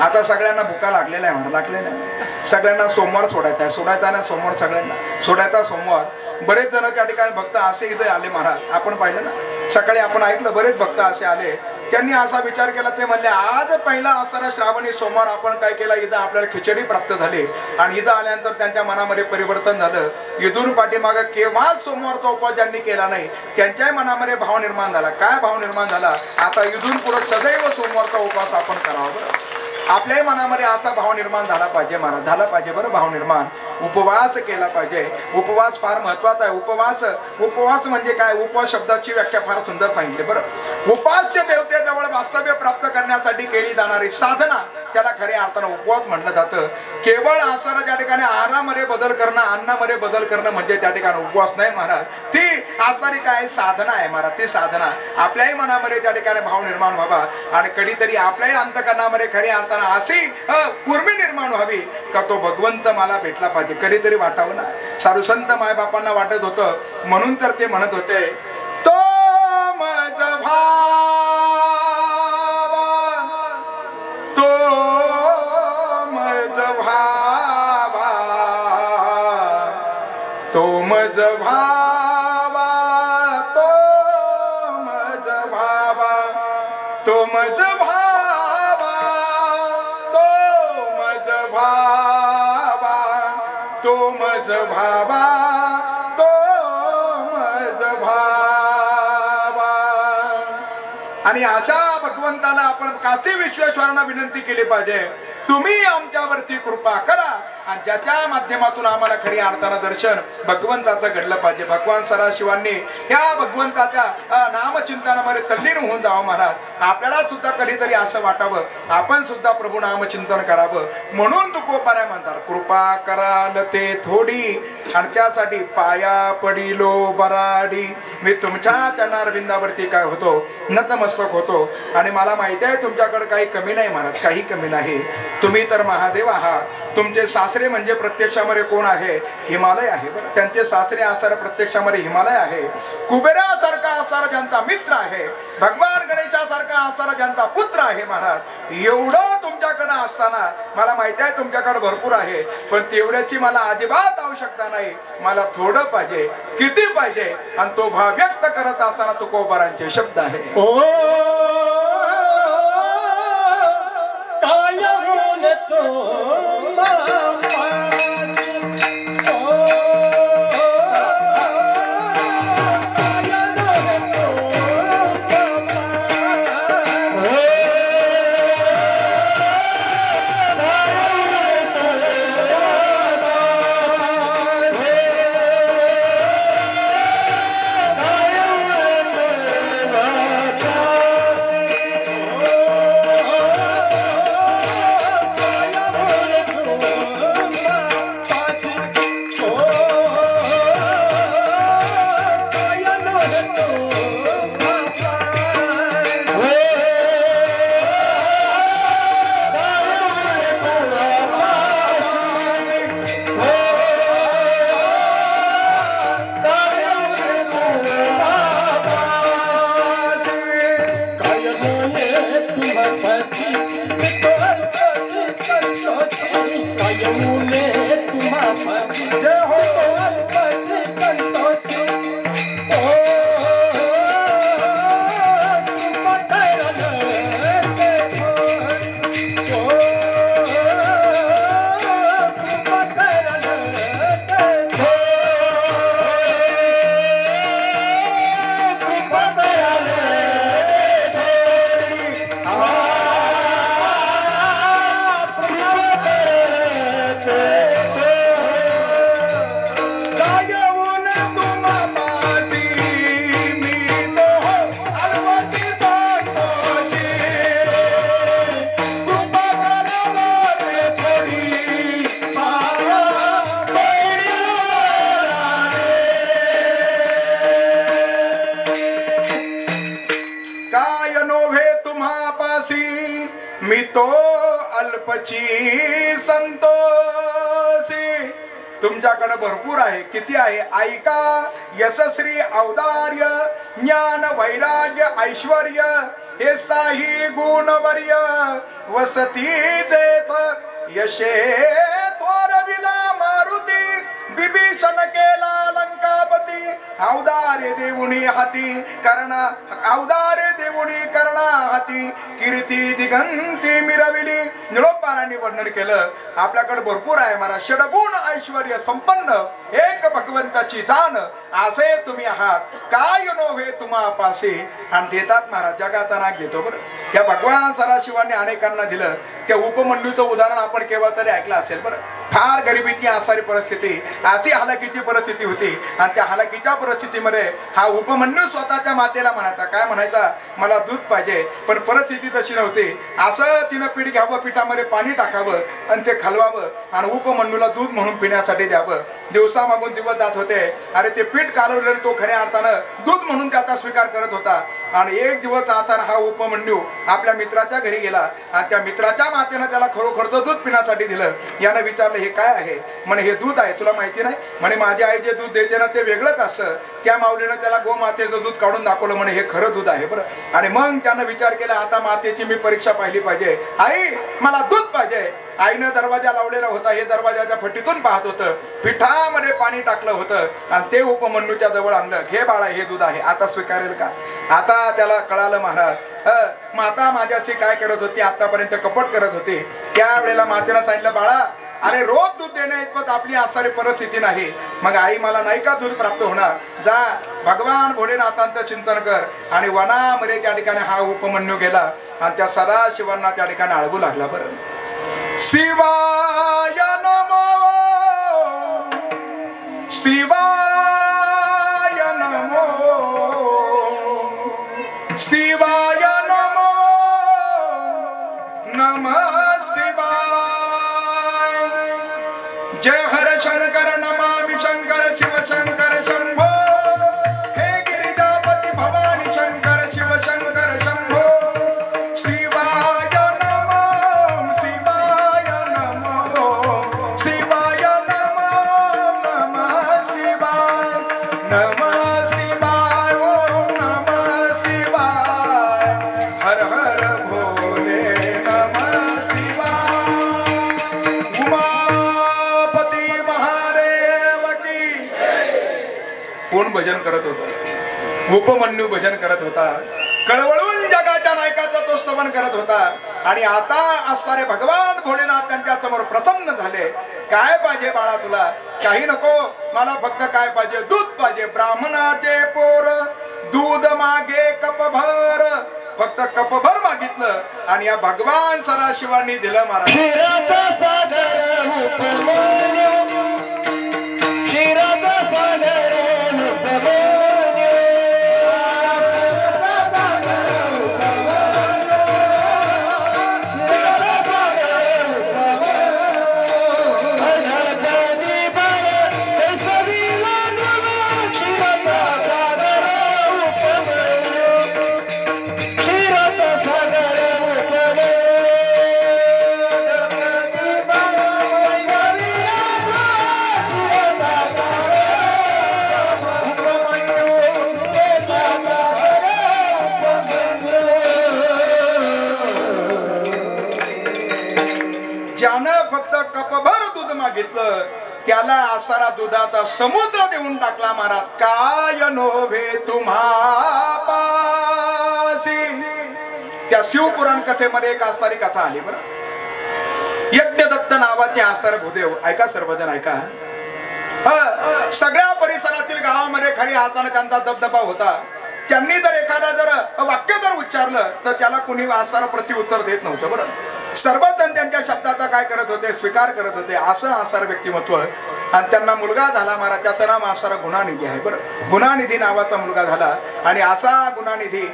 आता सगळ्यांना भुका लागलेल्या आहे, मला लागलेल्या आहे. सगळ्यांना सोमवार सोडायचा आहे, सोडायचा ना सोमवार, सगळ्यांना सोडायचा सोमवार. बरेच जण त्या ठिकाणी भक्त असे इथे आले महाराज, आपण पाहिलं ना सकाळी आपण ऐकलं, बरेच भक्त असे आले. त्यांनी असा विचार केला, ते म्हणले आज पहिला आसारा श्रावणी सोमवार आपण काय केला, इथं आपल्याला खिचडी प्राप्त झाली. आणि इथं आल्यानंतर त्यांच्या मनामध्ये परिवर्तन झालं. इथून पाठीमागं केव्हाच सोमवारचा उपवास ज्यांनी केला नाही त्यांच्याही मनामध्ये भाव निर्माण झाला. काय भाव निर्माण झाला, आता इथून पुढे सदैव सोमवारचा उपवास आपण करावा. बरं, आपल्याही मनामध्ये असा भाव निर्माण झाला पाहिजे महाराज, झाला पाहिजे. बरं, भाव निर्माण, उपवास केला पाहिजे. उपवास फार महत्वाचा आहे. उपवास म्हणजे काय, उपवास शब्दाची व्याख्या फार सुंदर सांगितली. बरं, उपास्य देवतेजवळ वास्तव्य प्राप्त करण्यासाठी केली जाणारी साधना त्याला खऱ्या अर्थानं उपवास म्हटलं जातं. केवळ आसारा त्या ठिकाणी आहारामध्ये बदल करणं, अन्नामध्ये बदल करणं म्हणजे त्या ठिकाणी उपवास नाही महाराज. ती आसारी काय साधना आहे महाराज. ती साधना आपल्याही मनामध्ये त्या ठिकाणी भाव निर्माण व्हावा. आणि कधीतरी आपल्याही अंतकरणामध्ये खऱ्या अर्थानं अशी कुर्मी निर्माण व्हावी का तो भगवंत मला भेटला पाहिजे. कधीतरी वाटावं ना. साधू संत मायबापांना वाटत होतं, म्हणून तर ते म्हणत होते, तो मज भावा, तो मज भावा, तो मज भावा, तो मज भावा, तो मज भावा, तो मज भावा, तो मज भावा. आणि अशा भगवंताला आपण काशी विश्वेश्वरांना विनंती केली पाहिजे, तुम्ही आमच्यावरती कृपा करा. आणि ज्याच्या माध्यमातून आम्हाला खरी अर्थानं दर्शन भगवंताचं घडलं पाहिजे. भगवान सदाशिवांनी या भगवंताच्या नामचिंतनामध्ये तल्लीन होऊन जावं महाराज. आपल्याला सुद्धा कधीतरी असं वाटावं, आपण सुद्धा प्रभू नामचिंतन करावं. म्हणून तुकोबाराय म्हणतात, कृपा कराल ते थोडी. आणि त्यासाठी पाया पडिलो बराडी. मी तुमच्या चरणारविंदावरती काय होतो, नतमस्तक होतो. आणि मला माहिती आहे तुमच्याकडे काही कमी नाही महाराज, काही कमी नाही. तुम्ही तर महादेव आहात. तुमचे सासरे म्हणजे प्रत्यक्षामध्ये कोण आहे, हिमालय आहे. बरं, त्यांचे सासरे असणारा प्रत्यक्षामध्ये हिमालय आहे. कुबेरासारखा असणारा ज्यांचा मित्र आहे, भगवान गणेशासारखा असणारा ज्यांचा पुत्र आहे महाराज. एवढं तुमच्याकडे असताना मला माहिती आहे तुमच्याकडे भरपूर आहे, पण तेवढ्याची मला अजिबात आवश्यकता नाही. मला थोडं पाहिजे. किती पाहिजे, आणि तो भाव व्यक्त करत असताना तुकोबारांचे शब्द आहे. ओ काय होले तो Oh तुम्हापती विठोरपती संतोषी कायमुने तुम्हापती जय हो विठोरपती संतोषी ओ कृपा करा ते ओ कृपा करा कायवून तुम्हापाशी मी तो अलवती संतोषी कृपा करा ते थोडी माया काय नोव्हे तुम्हापासी मी तो अल्पची संतोषी तुमच्याकडे भरपूर आहे किती आहे ऐका यशस्वी औदार्य ज्ञान वैराग्य ऐश्वर्य हे साही गुणवर्य वसती देत यशे थोर विना मारुती विभीषण केला लंकापती औदार्य देऊनी हाती करणा औदार्य देऊनी करणा हाती कीर्ती दिगंती मिरविली निळोपारांनी वर्णन केलं आपल्याकडे भरपूर आहे महाराज षडगुण ऐश्वर्य संपन्न एक भगवंताची जाण असे तुम्ही आहात काय नोव्हे तुम्हापाशी आणि देतात महाराज जगाचा नाग देतो बरं त्या भगवान सदाशिवांनी अनेकांना दिलं त्या उपमन्यूचं उदाहरण आपण केव्हा तरी ऐकलं असेल बरं फार गरिबीची आसारी परिस्थिती अशी हालाकीची परिस्थिती होती आणि त्या हालाकीच्या परिस्थितीमध्ये हा उपमन्यू स्वतःच्या मातेला म्हणायचा काय म्हणायचा मला दूध पाहिजे पण परिस्थिती तशी नव्हती असं तिनं पीठ घ्यावं पिठामध्ये पाणी टाकावं आणि ते खालवावं आणि उपमन्यूला दूध म्हणून पिण्यासाठी द्यावं दिवसा मागून दिवस जात होते अरे ते पीठ कालवलेलं तो खऱ्या अर्थानं दूध म्हणून त्याचा स्वीकार करत होता आणि एक दिवस असा हा उपमन्यू आपल्या मित्राच्या घरी गेला आणि त्या मित्राच्या मातेनं त्याला खरोखरचं दूध पिण्यासाठी दिलं यानं विचारलं हे काय आहे म्हणे हे दूध आहे तुला माहिती नाही म्हणे माझी आई जे दूध देते ना ते वेगळंच असं त्या माऊलीनं त्याला गोमातेचं दूध काढून दाखवलं म्हणे हे खरं दूध आहे बरं आणि मग त्यानं विचार केला आता मातेची मी परीक्षा पाहिली पाहिजे आई मला दूध पाहिजे आईनं दरवाजा लावलेला होता हे दरवाजाच्या फटीतून पाहत होतं पिठामध्ये पाणी टाकलं होतं आणि ते उपमन्यूच्या जवळ आणलं घे बाळा हे दूध आहे आता स्वीकारेल का आता त्याला कळालं महाराज माता माझ्याशी काय करत होती आतापर्यंत कपट करत होती त्यावेळेला मातेला सांगितलं बाळा अरे रोज दूध देण्या इतपत आपली आसारी परिस्थिती नाही मग आई मला नाही का दूध प्राप्त होणार जा भगवान भोलेनाथांचं चिंतन कर आणि वनामध्ये त्या ठिकाणी हा उपमन्यू गेला आणि त्या सदाशिवांना त्या ठिकाणी आळवू लागला बरं शिवाय नमो शिवाय नमो शिवाय नमो नमः शिवाय जय हर शंकर नमामि शंकर शिव शंकर शंभो हे गिरिजापति भवानी शंकर शिव शंकर शंभो शिवाय नमो शिवाय नमो शिवाय नमो नमः शिवाय नमः शिवाय ओम नमः शिवाय हर हर भोले नमः शिवाय उमापती महादेव की कोण भजन करत होता उपमन्यू भजन करत होता कळवळून जगाच्या नायकाचा तो स्तवन करत होता आणि आता असणारे भगवान भोलेनाथ त्यांच्या समोर प्रसन्न झाले काय पाहिजे बाळा तुला काही नको मला फक्त काय पाहिजे दूध पाहिजे ब्राह्मणाचे पोर दूध मागे कपभर फक्त कपभर मागितलं आणि या भगवान सदाशिवांनी दिलं महाराज क्षीराचा सागर उपमन्यू क्षीराचा सागर उपमन्यू क्षीराचा सागर दूध मागितलं, त्याला आसारा दुधाचा समुद्र देऊन टाकला महाराज. काय नोव्हे तुम्हा पासी. त्या शिवपुराण कथेमध्ये एक असणारी कथा आली बरं. यज्ञदत्त नावाचे आसार भूदेव, ऐका सर्वजण ऐका. सगळ्या परिसरातील गावामध्ये खऱ्या हाताने त्यांचा दबदबा होता. त्यांनी जर एखादा जर वाक्य जर उच्चारलं तर त्याला कुणी आसारा प्रत्युत्तर देत नव्हतं बरं. सर्वजण त्यांच्या शब्दाचा काय करत होते, स्वीकार करत होते. असं आसार व्यक्तिमत्व. आणि त्यांना मुलगा झाला महाराज, त्याचं नाम आसारा गुणानिधी आहे बरं. गुणानिधी नावाचा मुलगा झाला. आणि असा गुणानिधी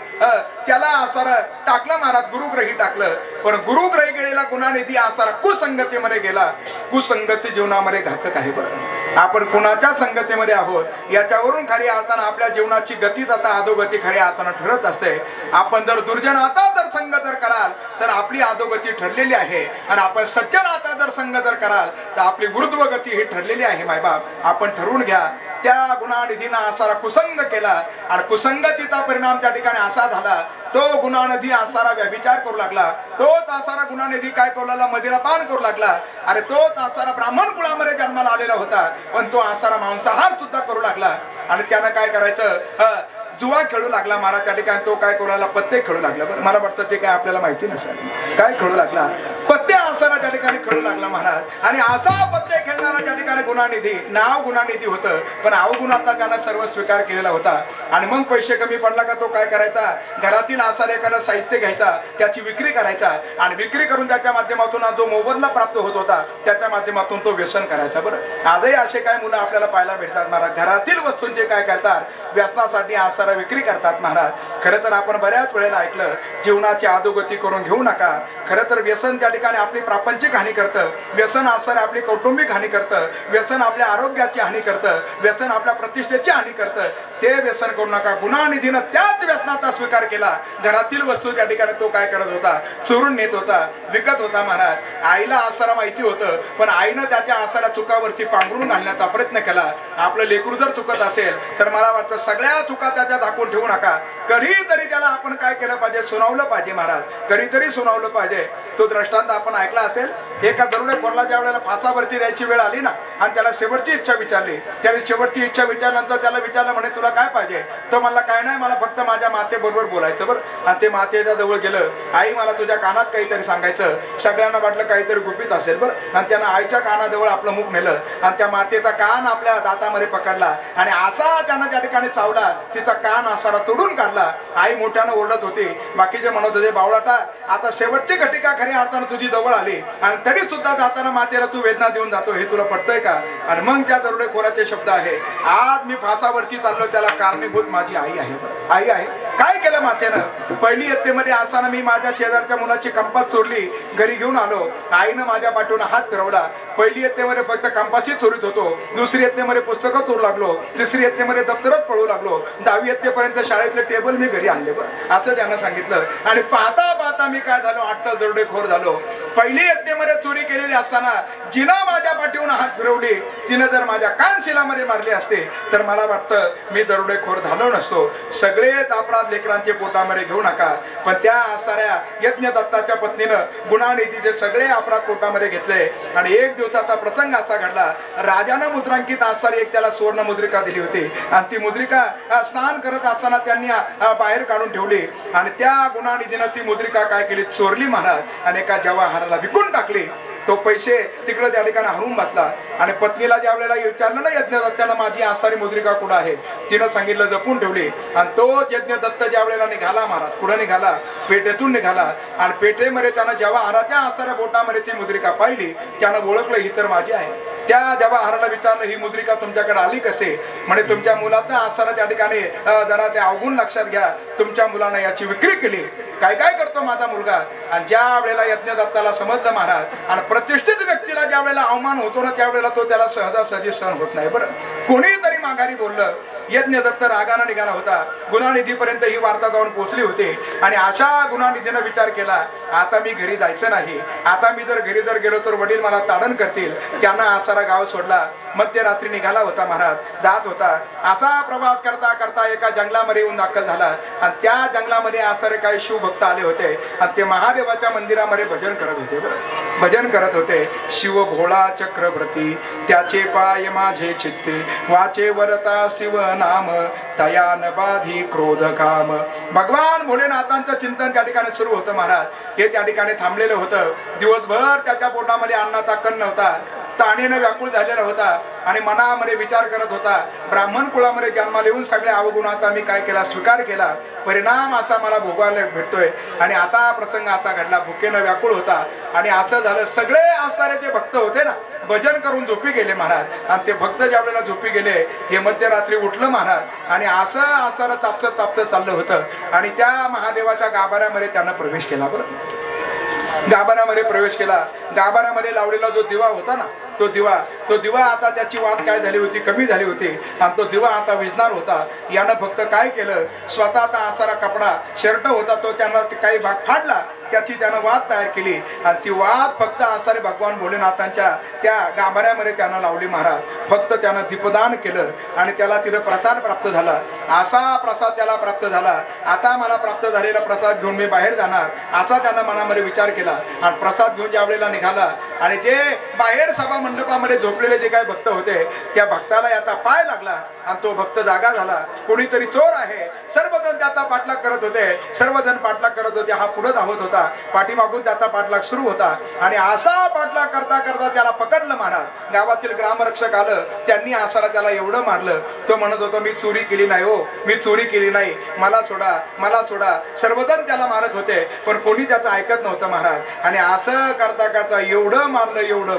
त्याला आसारा टाकलं महाराज, गुरुग्रही टाकलं. पण गुरुग्रही गेलेला गुणानिधी आसारा कुसंगतीमध्ये गेला. कुसंगती जीवनामध्ये घातक आहे बरं. आपण कुणाच्या संगतीमध्ये आहोत याच्यावरून खऱ्या अर्थानं आपल्या जीवनाची गती तथा अधोगती खऱ्या अर्थानं ठरत असते. आपण जर दुर्जन आता जर संग जर कराल तर आपली अधोगती ठरलेली आहे. आणि आपण सज्जन आता जर संग जर कराल तर आपली ऊर्ध्वगती ही ठरलेली आहे. मायबाप, आपण ठरवून घ्या. त्या गुणानिधीनं आसारा कुसंग केला आणि कुसंगतीचा परिणाम त्या ठिकाणी असा झाला, तो गुणानिधी आसारा व्यभिचार करू लागला. तोच आसारा गुणानिधी काय करू लागला, मदिरापान करू लागला. अरे तोच आसारा ब्राह्मण कुळामध्ये जन्माला आलेला होता, पण तो आसारा मांसाहार सुद्धा करू लागला. आणि त्यानं काय करायचं, जुवा खेळू लागला महाराज. त्या ठिकाणी तो काय करू लागला, पत्ते खेळू लागला बरं. मला वाटतं ते काय आपल्याला माहिती नसेल. काय खेळू लागला, पत्ते आसारा त्या ठिकाणी खेळू लागला महाराज. आणि असा पत्ते खेळणारा त्या ठिकाणी गुणानिधी, नाव गुणानिधी होतं पण अवगुणाचा त्यानं सर्व स्वीकार केलेला होता. आणि मग पैसे कमी पडला का तो काय करायचा, घरातील आसारा एखादा साहित्य घ्यायचा, त्याची विक्री करायचा. आणि विक्री करून त्याच्या माध्यमातून जो मोबदला प्राप्त होत होता त्याच्या माध्यमातून तो व्यसन करायचा बरं. आजही असे काय मुलं आपल्याला पाहायला भेटतात महाराज. घरातील वस्तूंचे काय करतात, व्यसनासाठी आसारा विक्री करतात महाराज. खरं तर आपण बऱ्याच वेळेला ऐकलं, जीवनाची अधोगती करून घेऊ नका. खरं तर व्यसन त्या ठिकाणी आपली प्रापंचिक हानी करतं. व्यसन आसार आपली कौटुंबिक हानी करतं. व्यसन आपल्या आरोग्याची हानी करतं. व्यसन आपल्या प्रतिष्ठेची हानी करतं. ते व्यसन करू नका. गुणानिधीनं त्याच व्यसनाचा स्वीकार केला. घरातील वस्तू त्या ठिकाणी तो काय करत होता, चोरून नेत होता, विकत होता महाराज. आईला आसारा माहिती होतं पण आईनं त्याच्या आसारा चुकावरती पांघरून घालण्याचा प्रयत्न केला. आपलं लेकरू जर चुकत असेल तर मला वाटतं सगळ्या चुका त्याच्या झाकून ठेवू नका. कधीतरी त्याला आपण काय केलं पाहिजे, सुनावलं पाहिजे महाराज. कधीतरी सुनावलं पाहिजे. तो दृष्टांत आपण ऐकला असेल. एका दरोडेखोरला ज्या वेळेला फासावरती द्यायची वेळ आली ना आणि त्याला शेवटची इच्छा विचारली, त्याने शेवटची इच्छा विचारल्यानंतर त्याला विचारलं, म्हणे तुला काय पाहिजे. तो म्हणला काय नाही, मला फक्त माझ्या मातेबरोबर बोलायचं बरं. आणि ते मातेच्या जवळ गेलं. आई मला तुझ्या कानात काहीतरी सांगायचं. सगळ्यांना वाटलं काहीतरी गुपित असेल बरं. आणि त्यानं आईच्या कानाजवळ आपलं मुख नेलं आणि त्या मातेचा कान आपल्या दातामध्ये पकडला आणि असा त्यानं त्या ठिकाणी चावला, तिचा कान आसारा तोडून काढला. आई मोठ्यानं ओरडत होती. बाकीचे म्हणत होते, बावळाटा आता शेवटची घटिका खऱ्या अर्थानं तुझी जवळ आली आणि तरी सुद्धा जाताना मातेला तू वेदना देऊन जातो, हे तुला पटतंय का. आणि मग त्या दरोडेखोराचे शब्द आहे, आज मी फासावरती चाललो त्याला कारणीभूत माझी आई आहे. आई आहे. काय केलं मातेनं, पहिली इयत्तेमध्ये असताना मी माझ्या शेजारच्या मुलाची कंपास चोरली, घरी घेऊन आलो. आईनं माझ्या पाठवून हात फिरवला. पहिली इयत्तेमध्ये फक्त कंपासही चोरीत होतो. दुसरी इयत्तेमध्ये पुस्तकं चोरू लागलो. तिसरी इयत्तेमध्ये दप्तरच पळू लागलो. 10वी इयत्तेपर्यंत शाळेतले टेबल मी घरी आणले बरं, असं त्यांना सांगितलं. आणि पाहता पाहता मी काय झालो, अट्टल दरोडेखोर झालो. पहिली इयत्तेमध्ये चोरी केलेली असताना जिनं माझ्या पाठीवून हात फिरवली, तिनं जर माझ्या कानशिलामध्ये मारले असते तर मला वाटतं मी दरोडेखोर झालो नसतो. सगळेच अपराध लेकरांचे पोटामध्ये घेऊ नका. पण त्या आसाऱ्या यज्ञदत्ताच्या पत्नीनं गुणानिधीचे सगळे अपराध पोटामध्ये घेतले. आणि एक दिवसाचा प्रसंग असा घडला, राजानं मुद्रांकित आसारी एक त्याला सुवर्ण मुद्रिका दिली होती. आणि ती मुद्रिका स्नान करत असताना त्यांनी बाहेर काढून ठेवली. आणि त्या गुणानिधीनं ती मुद्रिका काय केली, चोरली महाराज. आणि एका जवाहराला विकून टाकली. तो पैसे तिकडे त्या ठिकाणी हरून बसला. आणि पत्नीला ज्या वेळेला विचारलं ना यज्ञदत्तानं माझी आसारी मुद्रिका कुठं आहे, तिनं सांगितलं जपून ठेवली. आणि तोच यज्ञदत्त ज्या वेळेला निघाला महाराज, कुठं निघाला, पेठेतून निघाला. आणि पेठेमध्ये त्यानं जवाहराच्या आसाऱ्या बोटामध्ये ती मुद्रिका पाहिली. त्यानं ओळखलं ही तर माझी आहे. त्या जवाहराला विचारलं, ही मुद्रिका तुमच्याकडे आली कसे. म्हणे तुमच्या मुलाचा आसारा त्या ठिकाणी जरा ते अवगुण लक्षात घ्या, तुमच्या मुलानं याची विक्री केली. काय काय करतो माझा मुलगा. आणि ज्या वेळेला यज्ञदत्ताला समजलं महाराज, आणि प्रतिष्ठित व्यक्तीला ज्या वेळेला अवमान होतो ना त्यावेळेला तो त्याला सहजासहजी सहन होत नाही बरं. कोणीतरी माघारी बोललं. यज्ञदत्त रागाने निघाला होता. गुणानिधीपर्यंत ही वार्ता जाऊन पोहोचली होती. आणि अशा गुणानिधीनं विचार केला, आता मी घरी जायचं नाही. आता मी जर घरी जर गेलो तर वडील मला ताडण करतील. त्यांना आसारा गाव सोडला. मध्यरात्री निघाला होता महाराज, जात होता. असा प्रवास करता करता एका जंगलामध्ये येऊन दाखल झाला. आणि त्या जंगलामध्ये आसारे काही शिवभक्त आले होते. आणि ते महादेवाच्या मंदिरामध्ये भजन करत होते बरं. भजन करत होते. शिव भोळा चक्रवर्ती त्याचे पाय माझे चित्ते, वाचे वरता शिव नाम तयान बाधी क्रोध काम. भगवान भोलेनाथांचं चिंतन त्या ठिकाणी सुरू होतं महाराज. हे त्या ठिकाणी थांबलेलं होतं. दिवसभर त्याच्या पोटामध्ये अन्नाचा कण नव्हता, ताणीनं व्याकुळ झालेला होता आणि मनामध्ये विचार करत होता, ब्राह्मण कुळामध्ये जन्माला येऊन सगळ्या अवगुणाचा मी काय केला, स्वीकार केला, परिणाम असा मला भोगायला भेटतोय आणि आता प्रसंग असा घडला. भुकेनं व्याकुळ होता आणि असं झालं. सगळे असणारे जे भक्त होते ना, भजन करून झोपी गेले महाराज. आणि ते भक्त ज्या वेळेला झोपी गेले, हे मध्यरात्री उठलं महाराज आणि असं असं तापसत तापसत चाललं होतं आणि त्या महादेवाच्या गाभाऱ्यामध्ये त्यानं प्रवेश केला. बरं, गाभाऱ्यामध्ये प्रवेश केला. गाभाऱ्यामध्ये लावलेला जो दिवा होता ना, तो दिवा आता त्याची वात काय झाली होती, कमी झाली होती आणि तो दिवा आता विझणार होता. यानं फक्त काय केलं, स्वतःचा असारा कपडा शर्ट होता तो त्यानं काही भाग फाडला, त्याची त्यानं वात तयार केली आणि ती वात फक्त असारे भगवान भोलेनाथांच्या त्या गाभाऱ्यामध्ये त्यानं लावली महाराज. फक्त त्यानं दीपदान केलं आणि त्याला तिथं प्रसाद प्राप्त झाला. असा प्रसाद त्याला प्राप्त झाला. आता मला प्राप्त झालेला प्रसाद घेऊन मी बाहेर जाणार, असा त्यानं मनामध्ये विचार केला. आणि प्रसाद घेऊन ज्या वेळेला निघाला आणि जे बाहेर सभा मंडपामध्ये झोपलेले जे काही भक्त होते, त्या भक्ताला याचा पाय लागला आणि तो भक्त जागा झाला. कोणीतरी चोर आहे. सर्वजण त्याचा पाठलाग करत होते, सर्वजण पाठलाग करत होते. हा पुढे धावत होता, पाठीमागून त्याचा पाठलाग सुरू होता आणि असा पाठलाग करता करता त्याला पकडलं महाराज. गावातील ग्रामरक्षक आलं, त्यांनी आसाला त्याला एवढं मारलं. तो म्हणत होता, मी चोरी केली नाही हो, मी चोरी केली नाही, मला सोडा, मला सोडा. सर्वजण त्याला मारत होते पण कोणी त्याचं ऐकत नव्हतं महाराज. आणि असं करता करता एवढं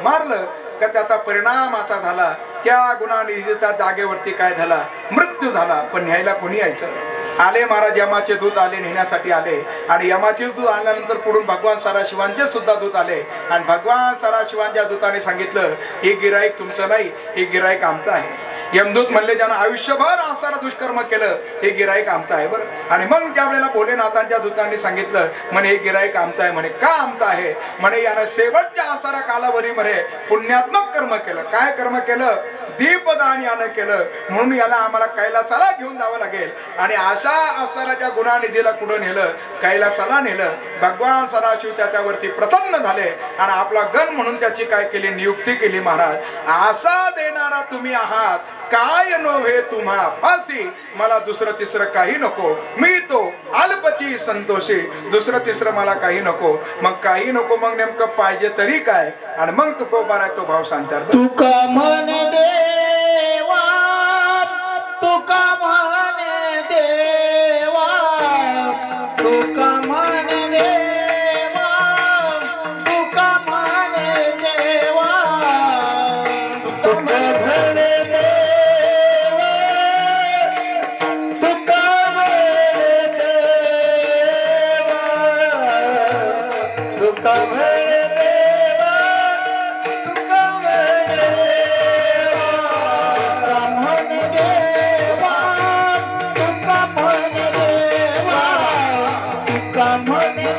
मारलं का त्याचा परिणाम असा झाला, त्या गुणानिधीच्या जागेवरती काय झाला, मृत्यू झाला. पण न्यायला कोणी यायचं? आले महाराज, यमाचे दूत आले, नेण्यासाठी आले. आणि यमाचे दूत आल्यानंतर पुढून भगवान सदाशिवांचे सुद्धा दूत आले आणि भगवान सदाशिवांच्या दूताने सांगितलं, हे गिराईक तुमचं नाही, हे गिराईक आमचं आहे. यमदूत म्हणले, ज्यानं आयुष्यभर असारा दुष्कर्म केलं, हे गिराईक आमचं आहे. बरं, आणि मग त्यावेळेला भोलेनाथांच्या दूतांनी सांगितलं, म्हणे हे गिराईक आमचं आहे. म्हणे का आमचं आहे? म्हणे यानं शेवटच्या असारा कालावधीमध्ये पुण्यात्मक कर्म केलं. काय कर्म केलं? दीपदान यानं केलं, म्हणून याला आम्हाला कैलासाला घेऊन जावं लागेल. आणि अशा असाराच्या गुणानिधीला कुठं नेलं? कैलासाला नेलं. भगवान सदाशिव त्याच्यावरती प्रसन्न झाले आणि आपला गण म्हणून त्याची काय केली, नियुक्ती केली. महाराज, असा देणारा तुम्ही आहात, काय नव्हे तुम्हा फासी, मला दुसरं तिसरं काही नको, मी तो अल्पची संतोषी, दुसरं तिसरं मला काही नको. मग काही नको, मग नेमकं पाहिजे तरी काय? आणि मग तुकोबारा तो भाव सांगतात, तुका मन देवा, तुका मन देवा, तुका मन देवा, तुका मन देवा, तुका मन देवा, तुका मन देवा, तुका मन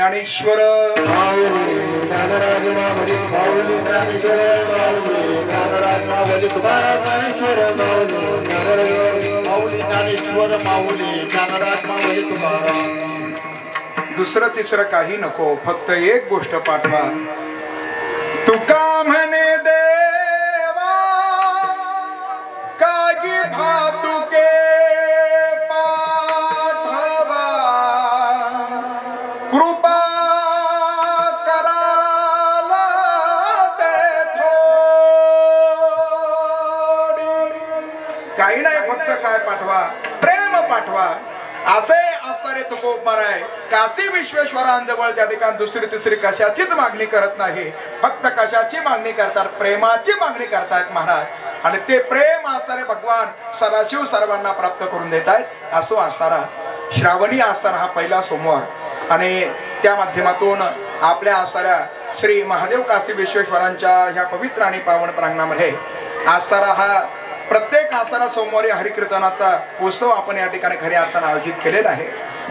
ज्ञानेश्वर ज्ञानराज माऊली माऊली ज्ञानेश्वर माऊली ज्ञानराज माऊली तुकाराम ज्ञानेश्वर माऊली ज्ञानेश्वर माऊली ज्ञानराज माऊली तुकाराम. दुसरं तिसरं काही नको, फक्त एक गोष्ट पाठवा. तुका म्हणे देवा कागी भातुके पाठवा, कृपा कराला ते थोडी. काही नाही, फक्त काय पाठवा, प्रेम पाठवा. असे असणारे तुकोबार आहे. काशी विश्वेश्वरांजवळ त्या ठिकाणी दुसरी तिसरी कशाचीच मागणी करत नाही, फक्त कशाची मागणी करतात, प्रेमाची मागणी करतायत महाराज. आणि ते प्रेम असणारे भगवान सदाशिव सर्वांना प्राप्त करून देत आहेत. असो असणारा श्रावणी असणारा हा पहिला सोमवार आणि त्या माध्यमातून आपल्या असणाऱ्या श्री महादेव काशी विश्वेश्वरांच्या ह्या पवित्र आणि पावन प्रांगणामध्ये असणारा हा प्रत्येक आसारा सोमवारी हरिकीर्तनाचा उत्सव आपण या ठिकाणी खऱ्या अर्थाने आयोजित केलेला आहे.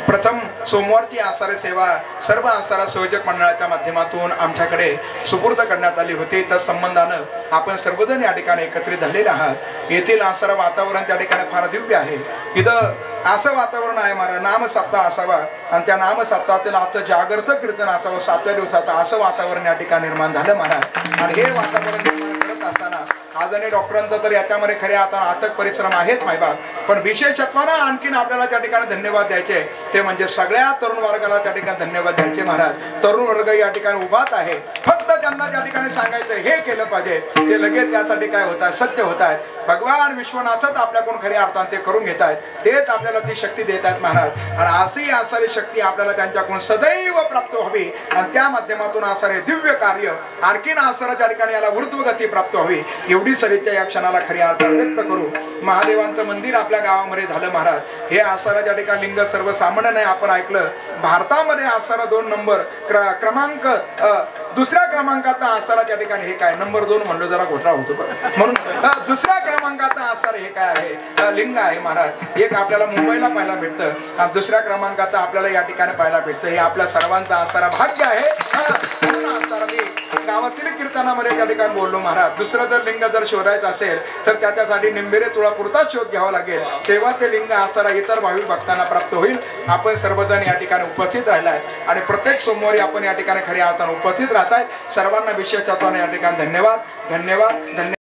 प्रथम सोमवारची आसारे सेवा सर्व आसारा संयोजक मंडळाच्या माध्यमातून आमच्याकडे सुपूर्द करण्यात आली होती. त्या संबंधानं आपण सर्वजण या ठिकाणी एकत्रित झालेले आहात. येथील आसारा वातावरण त्या ठिकाणी फार दिव्य आहे. इथं असं वातावरण आहे महाराज, नामसप्ताह असावा आणि त्या नामसप्ताहातील आजचं जागृत कीर्तन असावं 7व्या दिवसाचं, असं वातावरण या ठिकाणी निर्माण झालं महाराज. आणि हे वातावरण निर्माण करत असताना आदरणीय डॉक्टरांचा तर याच्यामध्ये खऱ्या आता अथक परिश्रम आहेत मायबाप, पण विशेषत्वानं आणखीन आपल्याला त्या ठिकाणी धन्यवाद द्यायचे ते म्हणजे सगळ्या तरुण वर्गाला त्या ठिकाणी धन्यवाद द्यायचे महाराज. तरुण वर्ग या ठिकाणी उभाच आहे, फक्त त्यांना त्या ठिकाणी सांगायचं हे केलं पाहिजे, ते लगेच त्यासाठी काय होत आहे, सत्य होत आहेत. भगवान विश्वनाथच आपल्याकडून खऱ्या अर्थाने ते करून घेत आहेत, तेच आपल्याला ती शक्ती देत आहेत महाराज. आणि अशी असारी शक्ती आपल्याला त्यांच्याकडून सदैव प्राप्त व्हावी आणि त्या माध्यमातून असारे दिव्य कार्य आणखीन असारा त्या ठिकाणी याला ऊर्ध्वगती प्राप्त व्हावी, एवढी सरित्या या क्षणाला खऱ्या अर्थाने व्यक्त करू. महादेवांचं मंदिर आपल्या गावामध्ये झालं महाराज. हे आसारा त्या ठिकाणी लिंग सर्वसामान्य नाही. आपण ऐकलं भारतामध्ये आसारा 2 नंबर क्रमांक दुसऱ्या क्रमांकाचा आसारा त्या ठिकाणी हे काय नंबर 2 म्हणलो जरा घोटाळा होतो म्हणून दुसऱ्या क्रमांकाचा आसार हे काय आहे, लिंग आहे महाराज. एक आपल्याला मुंबईला पाहायला भेटतं आणि दुसऱ्या क्रमांकाचा आपल्याला या ठिकाणी पाहायला भेटतं. हे आपल्या सर्वांचा आसारा भाग्य आहे. आसारा मी गावातील कीर्तनामध्ये त्या ठिकाणी बोललो महाराज. दुसरं जर लिंग जर शोधायचं असेल तर त्याच्यासाठी निंबेरे तुळापुरता शोध घ्यावा लागेल, तेव्हा ते लिंग आसारा इतर भाविक भक्तांना प्राप्त होईल. आपण सर्वजण या ठिकाणी उपस्थित राहिलाय आणि प्रत्येक सोमवारी आपण या ठिकाणी खऱ्या अर्थाने उपस्थित राहताय. सर्वांना विशेष तत्वाने या ठिकाणी धन्यवाद धन्यवाद धन्यवाद.